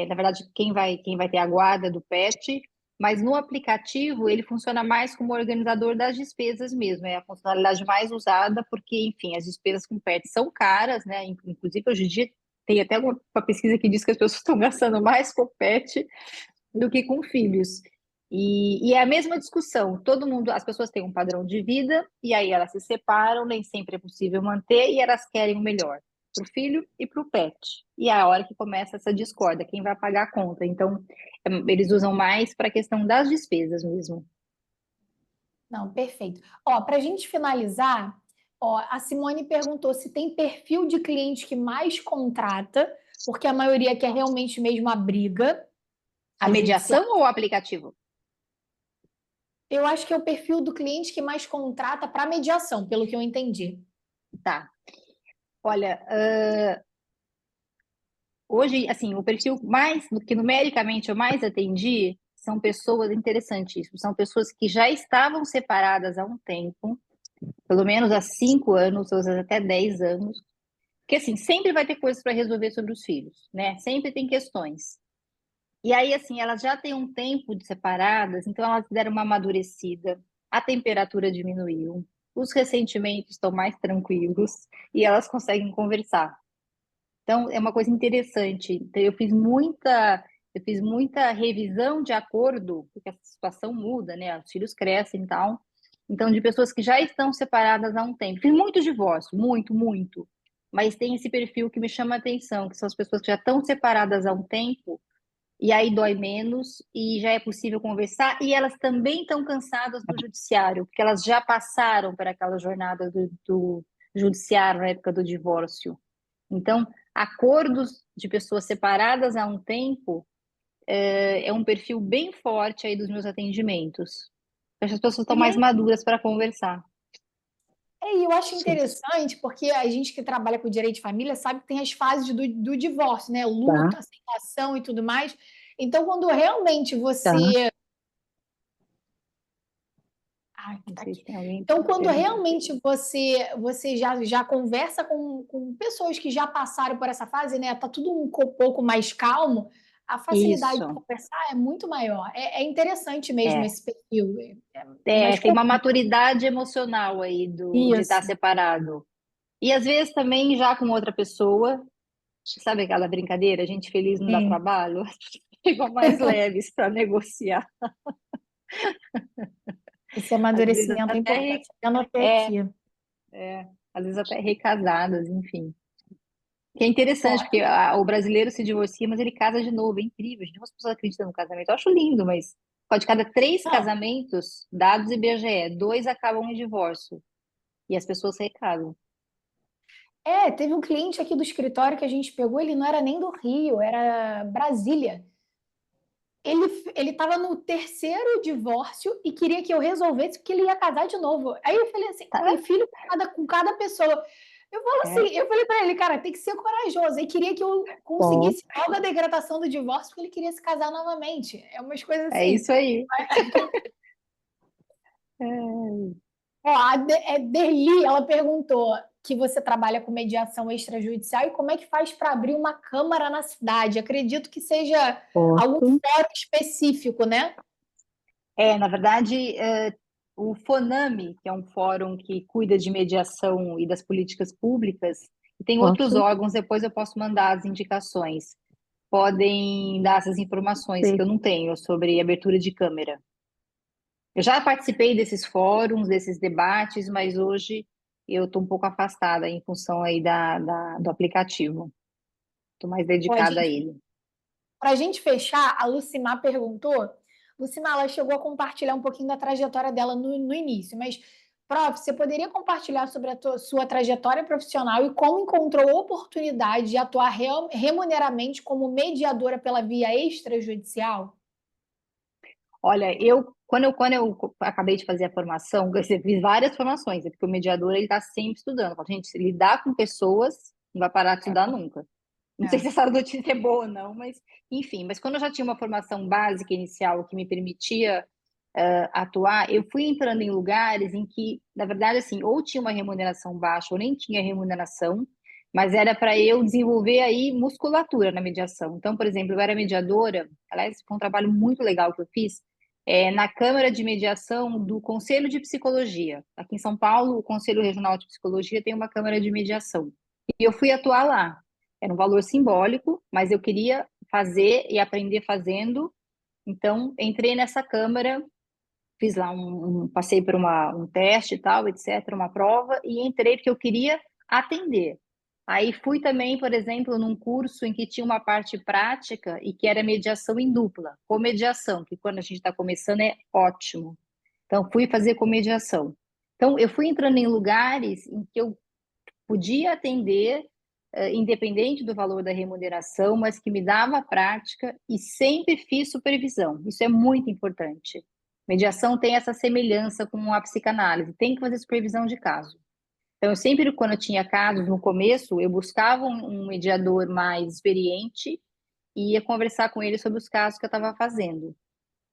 Na verdade, quem vai ter a guarda do PET, mas no aplicativo ele funciona mais como organizador das despesas mesmo, é a funcionalidade mais usada, porque, enfim, as despesas com PET são caras, né? Inclusive, hoje em dia, tem até uma pesquisa que diz que as pessoas estão gastando mais com PET do que com filhos. E é a mesma discussão, todo mundo, as pessoas têm um padrão de vida, e aí elas se separam, nem sempre é possível manter, e elas querem o melhor para o filho e para o pet. E é a hora que começa essa discórdia, quem vai pagar a conta. Então, eles usam mais para a questão das despesas mesmo. Não, perfeito. Ó, para a gente finalizar, ó, a Simone perguntou se tem perfil de cliente que mais contrata, porque a maioria quer realmente mesmo a briga. A mediação ou o aplicativo? Eu acho que é o perfil do cliente que mais contrata para mediação, pelo que eu entendi. Tá. Olha, hoje, assim, o perfil mais, que numericamente eu mais atendi, são pessoas interessantíssimas, são pessoas que já estavam separadas há um tempo, pelo menos há 5 anos, ou até 10 anos, porque assim, sempre vai ter coisas para resolver sobre os filhos, né? Sempre tem questões. E aí, assim, elas já têm um tempo de separadas, então elas deram uma amadurecida, a temperatura diminuiu, os ressentimentos estão mais tranquilos e elas conseguem conversar. Então, é uma coisa interessante. Então, eu fiz muita revisão de acordo, porque a situação muda, né? Os filhos crescem e tal. Então, de pessoas que já estão separadas há um tempo. Fiz muito divórcio, muito, muito. Mas tem esse perfil que me chama a atenção, que são as pessoas que já estão separadas há um tempo, e aí dói menos, e já é possível conversar, e elas também estão cansadas do judiciário, porque elas já passaram por aquela jornada do judiciário na época do divórcio. Então, acordos de pessoas separadas há um tempo é um perfil bem forte aí dos meus atendimentos. Acho que as pessoas estão mais maduras para conversar. E eu acho interessante, porque a gente que trabalha com direito de família sabe que tem as fases do divórcio, né? Luto, aceitação e tudo mais. Então, quando realmente você. Ai, Não tá sei aqui. se tem alguém Então, quando perguntando. realmente você já conversa com pessoas que já passaram por essa fase, né? Tá tudo um pouco mais calmo, a facilidade de Isso, conversar é muito maior. É interessante mesmo esse perfil. É mais tem uma comum. maturidade emocional aí de estar Isso. separado. E às vezes também já com outra pessoa, sabe aquela brincadeira, gente feliz não dá Sim. trabalho? Ficam mais leves para negociar. Esse Às vezes amadurecimento é até importante. Eu anotei é, aqui. às vezes até recasadas, enfim. Que é Ó, interessante, porque o brasileiro se divorcia, mas ele casa de novo, é incrível. As pessoas acreditam no casamento. Eu acho lindo, mas de cada 3 não, casamentos, dados IBGE, 2 acabam em divórcio. E as pessoas recasam. teve um cliente aqui do escritório que a gente pegou, ele não era nem do Rio, era Brasília. Ele estava no terceiro divórcio e queria que eu resolvesse porque ele ia casar de novo. Aí eu falei assim, Tá? e filho com cada pessoa. Eu falo É, assim, eu falei para ele, cara, tem que ser corajoso. Ele queria que eu conseguisse logo a decretação do divórcio porque ele queria se casar novamente. É umas coisas é assim. isso aí. Ó, a Derli, ela perguntou que você trabalha com mediação extrajudicial e como é que faz para abrir uma câmara na cidade? Acredito que seja algum fórum específico, né? Na verdade, o FONAME, que é um fórum que cuida de mediação e das políticas públicas, e tem outros órgãos, depois eu posso mandar as indicações. Podem dar essas informações que eu não tenho sobre abertura de câmera. Eu já participei desses fóruns, desses debates, mas hoje eu estou um pouco afastada em função aí do aplicativo. Estou mais dedicada a ele. Para a gente fechar, a Lucimar perguntou. Lucimar, ela chegou a compartilhar um pouquinho da trajetória dela no início, mas, prof, você poderia compartilhar sobre a sua trajetória profissional e como encontrou oportunidade de atuar remuneramente como mediadora pela via extrajudicial? Olha, quando eu acabei de fazer a formação, eu fiz várias formações, porque o mediador ele está sempre estudando. Eu falo, gente, se lidar com pessoas, não vai parar de estudar nunca. Não sei É. se essa notícia é boa ou não, mas enfim. Mas quando eu já tinha uma formação básica inicial que me permitia atuar, eu fui entrando em lugares em que, na verdade, assim, ou tinha uma remuneração baixa ou nem tinha remuneração, mas era para eu desenvolver aí musculatura na mediação. Então, por exemplo, eu era mediadora, aliás, foi um trabalho muito legal que eu fiz, na Câmara de Mediação do Conselho de Psicologia. Aqui em São Paulo, o Conselho Regional de Psicologia tem uma Câmara de Mediação. E eu fui atuar lá. Era um valor simbólico, mas eu queria fazer e aprender fazendo. Então, entrei nessa Câmara, fiz lá passei por um teste e tal, etc., uma prova, e entrei porque eu queria atender. Aí fui também, por exemplo, num curso em que tinha uma parte prática e que era mediação em dupla, comediação, que quando a gente está começando é ótimo. Então, fui fazer comediação. Então, eu fui entrando em lugares em que eu podia atender, independente do valor da remuneração, mas que me dava prática e sempre fiz supervisão. Isso é muito importante. Mediação tem essa semelhança com a psicanálise, tem que fazer supervisão de caso. Então, eu sempre, quando eu tinha casos, no começo, eu buscava um mediador mais experiente e ia conversar com ele sobre os casos que eu estava fazendo.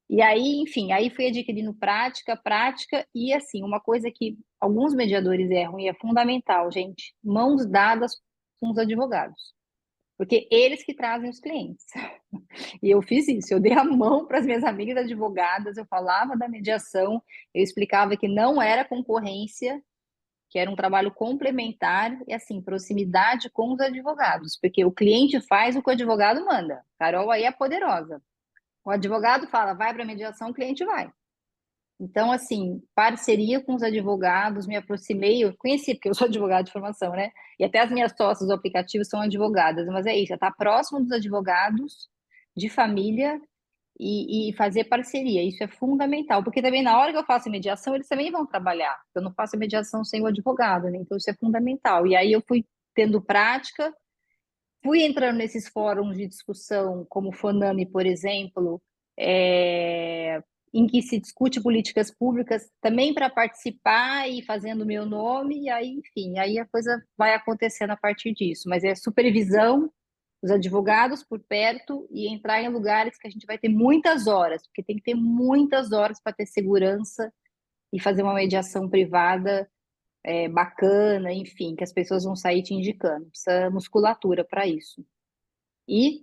E aí, enfim, aí fui adquirindo prática, e assim, uma coisa que alguns mediadores erram e é fundamental, gente, mãos dadas com os advogados, porque eles que trazem os clientes. E eu fiz isso, eu dei a mão para as minhas amigas advogadas, eu falava da mediação, eu explicava que não era concorrência, que era um trabalho complementar e assim, proximidade com os advogados, porque o cliente faz o que o advogado manda. Carol aí é poderosa. O advogado fala, vai para a mediação, o cliente vai. Então, assim, parceria com os advogados, me aproximei, eu conheci, porque eu sou advogada de formação, né? E até as minhas sócias do aplicativo são advogadas, mas é isso, é estar próximo dos advogados de família e fazer parceria. Isso é fundamental, porque também na hora que eu faço mediação, eles também vão trabalhar. Eu não faço mediação sem o advogado, né? Então, isso é fundamental. E aí eu fui tendo prática, fui entrando nesses fóruns de discussão, como o Fonami, por exemplo, em que se discute políticas públicas, também para participar e fazendo o meu nome, e aí, enfim, aí a coisa vai acontecendo a partir disso. Mas é supervisão, os advogados por perto e entrar em lugares que a gente vai ter muitas horas, porque tem que ter muitas horas para ter segurança e fazer uma mediação privada bacana, enfim, que as pessoas vão sair te indicando. Precisa musculatura para isso. E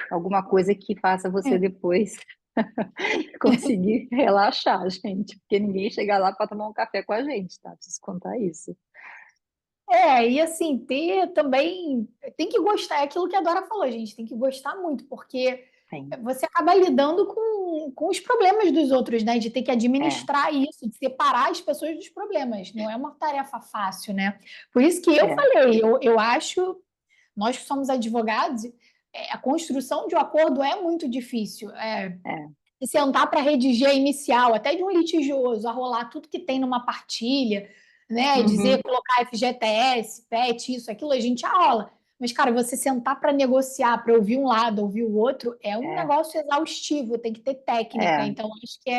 alguma coisa que faça você depois conseguir relaxar, gente, porque ninguém chega lá para tomar um café com a gente, tá? Preciso contar isso. E assim, ter também. Tem que gostar, é aquilo que a Dora falou, gente, tem que gostar muito, porque Sim. você acaba lidando com os problemas dos outros, né? De ter que administrar isso, de separar as pessoas dos problemas. Não é uma tarefa fácil, né? Por isso que eu falei, eu acho, nós que somos advogados, a construção de um acordo é muito difícil. E sentar para redigir a inicial, até de um litigioso, a rolar tudo que tem numa partilha, né? Dizer, colocar FGTS, PET, isso, aquilo, a gente rola. Mas, cara, você sentar para negociar, para ouvir um lado, ouvir o outro, é um negócio exaustivo, tem que ter técnica. Então, acho que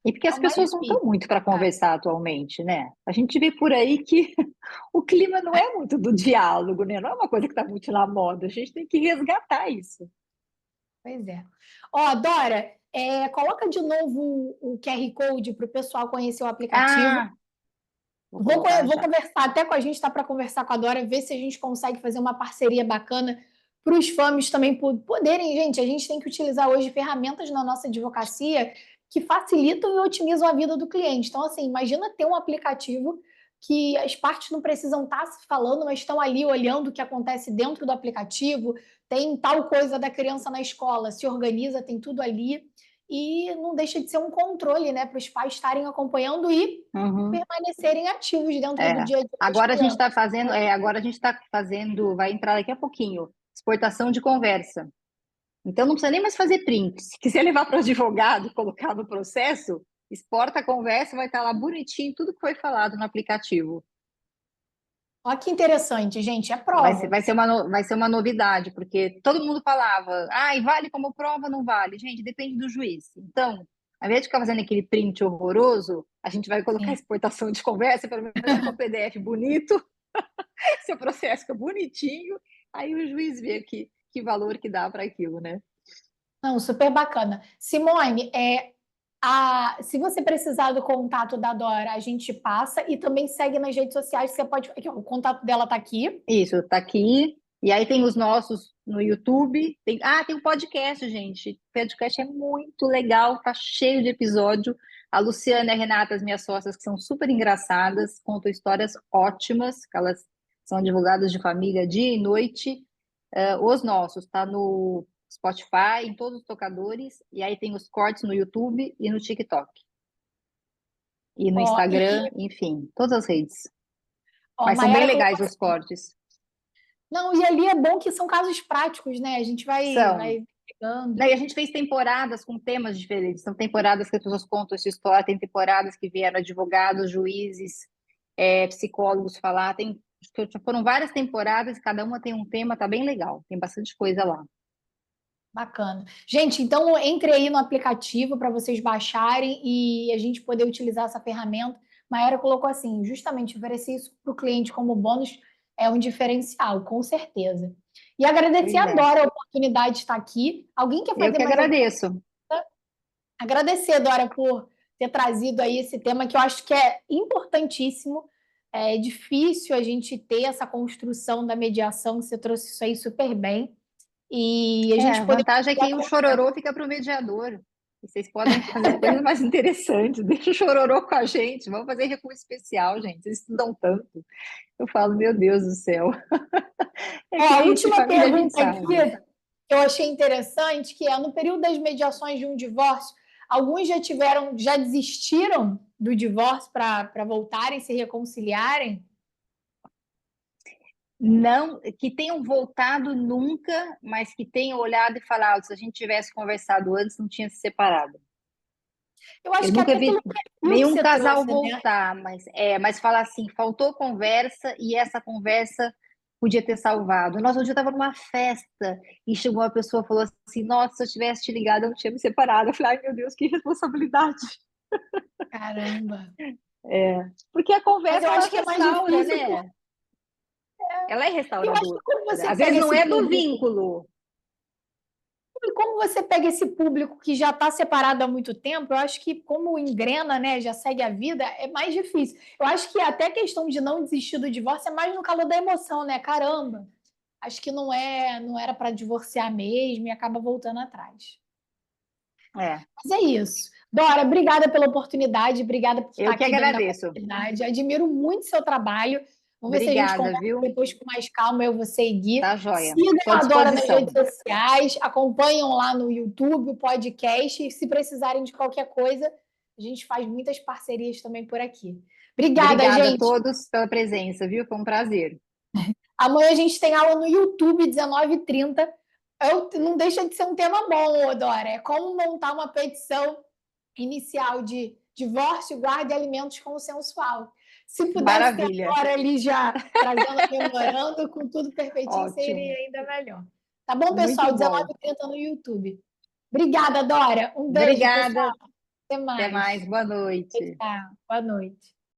E porque as o mais pessoas não estão difícil. muito para conversar atualmente, né? A gente vê por aí que o clima não é muito do diálogo, né? Não é uma coisa que está muito na moda. A gente tem que resgatar isso. Pois é. Ó, Dora, coloca de novo o QR Code para o pessoal conhecer o aplicativo. Vou colocar Vou já. conversar até com a gente, está para conversar com a Dora, ver se a gente consegue fazer uma parceria bacana para os FAMs também poderem. Gente, a gente tem que utilizar hoje ferramentas na nossa advocacia que facilitam e otimizam a vida do cliente. Então, assim, imagina ter um aplicativo que as partes não precisam estar se falando, mas estão ali olhando o que acontece dentro do aplicativo, tem tal coisa da criança na escola, se organiza, tem tudo ali. E não deixa de ser um controle, né, para os pais estarem acompanhando e permanecerem ativos dentro do dia a dia das Agora a gente crianças. está fazendo, vai entrar daqui a pouquinho, exportação de conversa. Então não precisa nem mais fazer print. Se quiser levar para o advogado, colocar no processo, exporta a conversa, vai estar lá bonitinho tudo que foi falado no aplicativo. Olha que interessante, gente, é Vai prova. ser, vai ser uma novidade, porque todo mundo falava, e vale como prova, não vale. Gente, depende do juiz. Então, Ao invés de ficar fazendo aquele print horroroso, a gente vai colocar Sim. exportação de conversa, pelo menos fica o PDF bonito, seu processo fica bonitinho, aí o juiz vê que valor que dá para aquilo, né? Não, super bacana. Simone, se você precisar do contato da Dora, a gente passa e também segue nas redes sociais. Você pode. Aqui, ó, o contato dela está aqui. Isso, tá aqui. E aí tem os nossos no YouTube. Tem um podcast, gente. O podcast é muito legal, tá cheio de episódio. A Luciana e a Renata, as minhas sócias, que são super engraçadas, contam histórias ótimas, que elas são advogadas de família dia e noite. Os nossos, tá no Spotify, em todos os tocadores. E aí tem os cortes no YouTube e no TikTok. E no Ó, Instagram, enfim, todas as redes. ó, Mas são bem Mayara legais colocou os assim. cortes. Não, e ali é bom que são casos práticos, né? A gente vai, São. vai pegando. Né, e a gente fez temporadas com temas diferentes. São temporadas que as pessoas contam essa história, tem temporadas que vieram advogados, juízes, psicólogos falar. Foram várias temporadas, cada uma tem um tema, tá bem legal. Tem bastante coisa lá. Bacana. Gente, então entre aí no aplicativo para vocês baixarem e a gente poder utilizar essa ferramenta. Mayara colocou assim, justamente oferecer isso para o cliente como bônus é um diferencial, com certeza. E agradecer Pois a é. Dora a oportunidade de estar aqui. Alguém quer Eu fazer que mais alguma agradeço. Agradecer, Dora, por ter trazido aí esse tema que eu acho que é importantíssimo. É difícil a gente ter essa construção da mediação, você trouxe isso aí super bem. E a gente A poder. vantagem é que o chororô fica para o mediador. E vocês podem fazer coisas mais interessantes. Deixa o chororô com a gente. Vamos fazer recurso especial, gente. Vocês estudam tanto. Eu falo, meu Deus do céu. É A cliente de última família, a gente pergunta sabe. aqui que eu achei interessante, que é no período das mediações de um divórcio, alguns já desistiram do divórcio para voltarem, se reconciliarem? Não, que tenham voltado nunca, mas que tenham olhado e falado, se a gente tivesse conversado antes, não tinha se separado. Eu acho Eu que nunca até pelo vi perfil que nenhum você casal trouxe, né? voltar, mas falar assim, faltou conversa e essa conversa podia ter salvado. Nossa, um dia eu estava numa festa e chegou uma pessoa e falou assim, nossa, se eu tivesse te ligado, eu não tinha me separado. Eu falei, ai meu Deus, que responsabilidade. Caramba. Porque a Mas eu conversa, ela acho que é mais restaura, difícil. né? Ela é Eu acho que restauradora. quando você Às pega vezes não esse é do público, vínculo. e como você pega esse público que já está separado há muito tempo, eu acho que como engrena, né, já segue a vida, é mais difícil. Eu acho que até a questão de não desistir do divórcio é mais no calor da emoção, né? Caramba, acho que não era para divorciar mesmo e acaba voltando atrás. É, Mas é isso. Dora, obrigada pela oportunidade, obrigada por estar eu que aqui dentro da agradeço. comunidade. Admiro muito seu trabalho. Vamos ver se a gente Obrigada, conversa viu? depois com mais calma, eu, você e Gui. Tá joia. Sigam Estou à a Dora nas redes disposição. sociais, acompanham lá no YouTube, o podcast. E se precisarem de qualquer coisa, a gente faz muitas parcerias também por aqui. Obrigada, Obrigada a gente. todos pela presença, viu? Foi um prazer. Amanhã a gente tem aula no YouTube, 19h30. Não deixa de ser um tema bom, Dora. É como montar uma petição inicial de divórcio, guarda e alimentos consensual. Se pudesse ter Maravilha. agora ali já trazendo memorando com tudo perfeitinho, seria Ótimo. ainda melhor. Tá bom, Muito pessoal? bom. 19h30 no YouTube. Obrigada, Dora. Um beijo, Obrigada. pessoal. Até Até mais. mais. Boa noite. Tchau. Boa noite.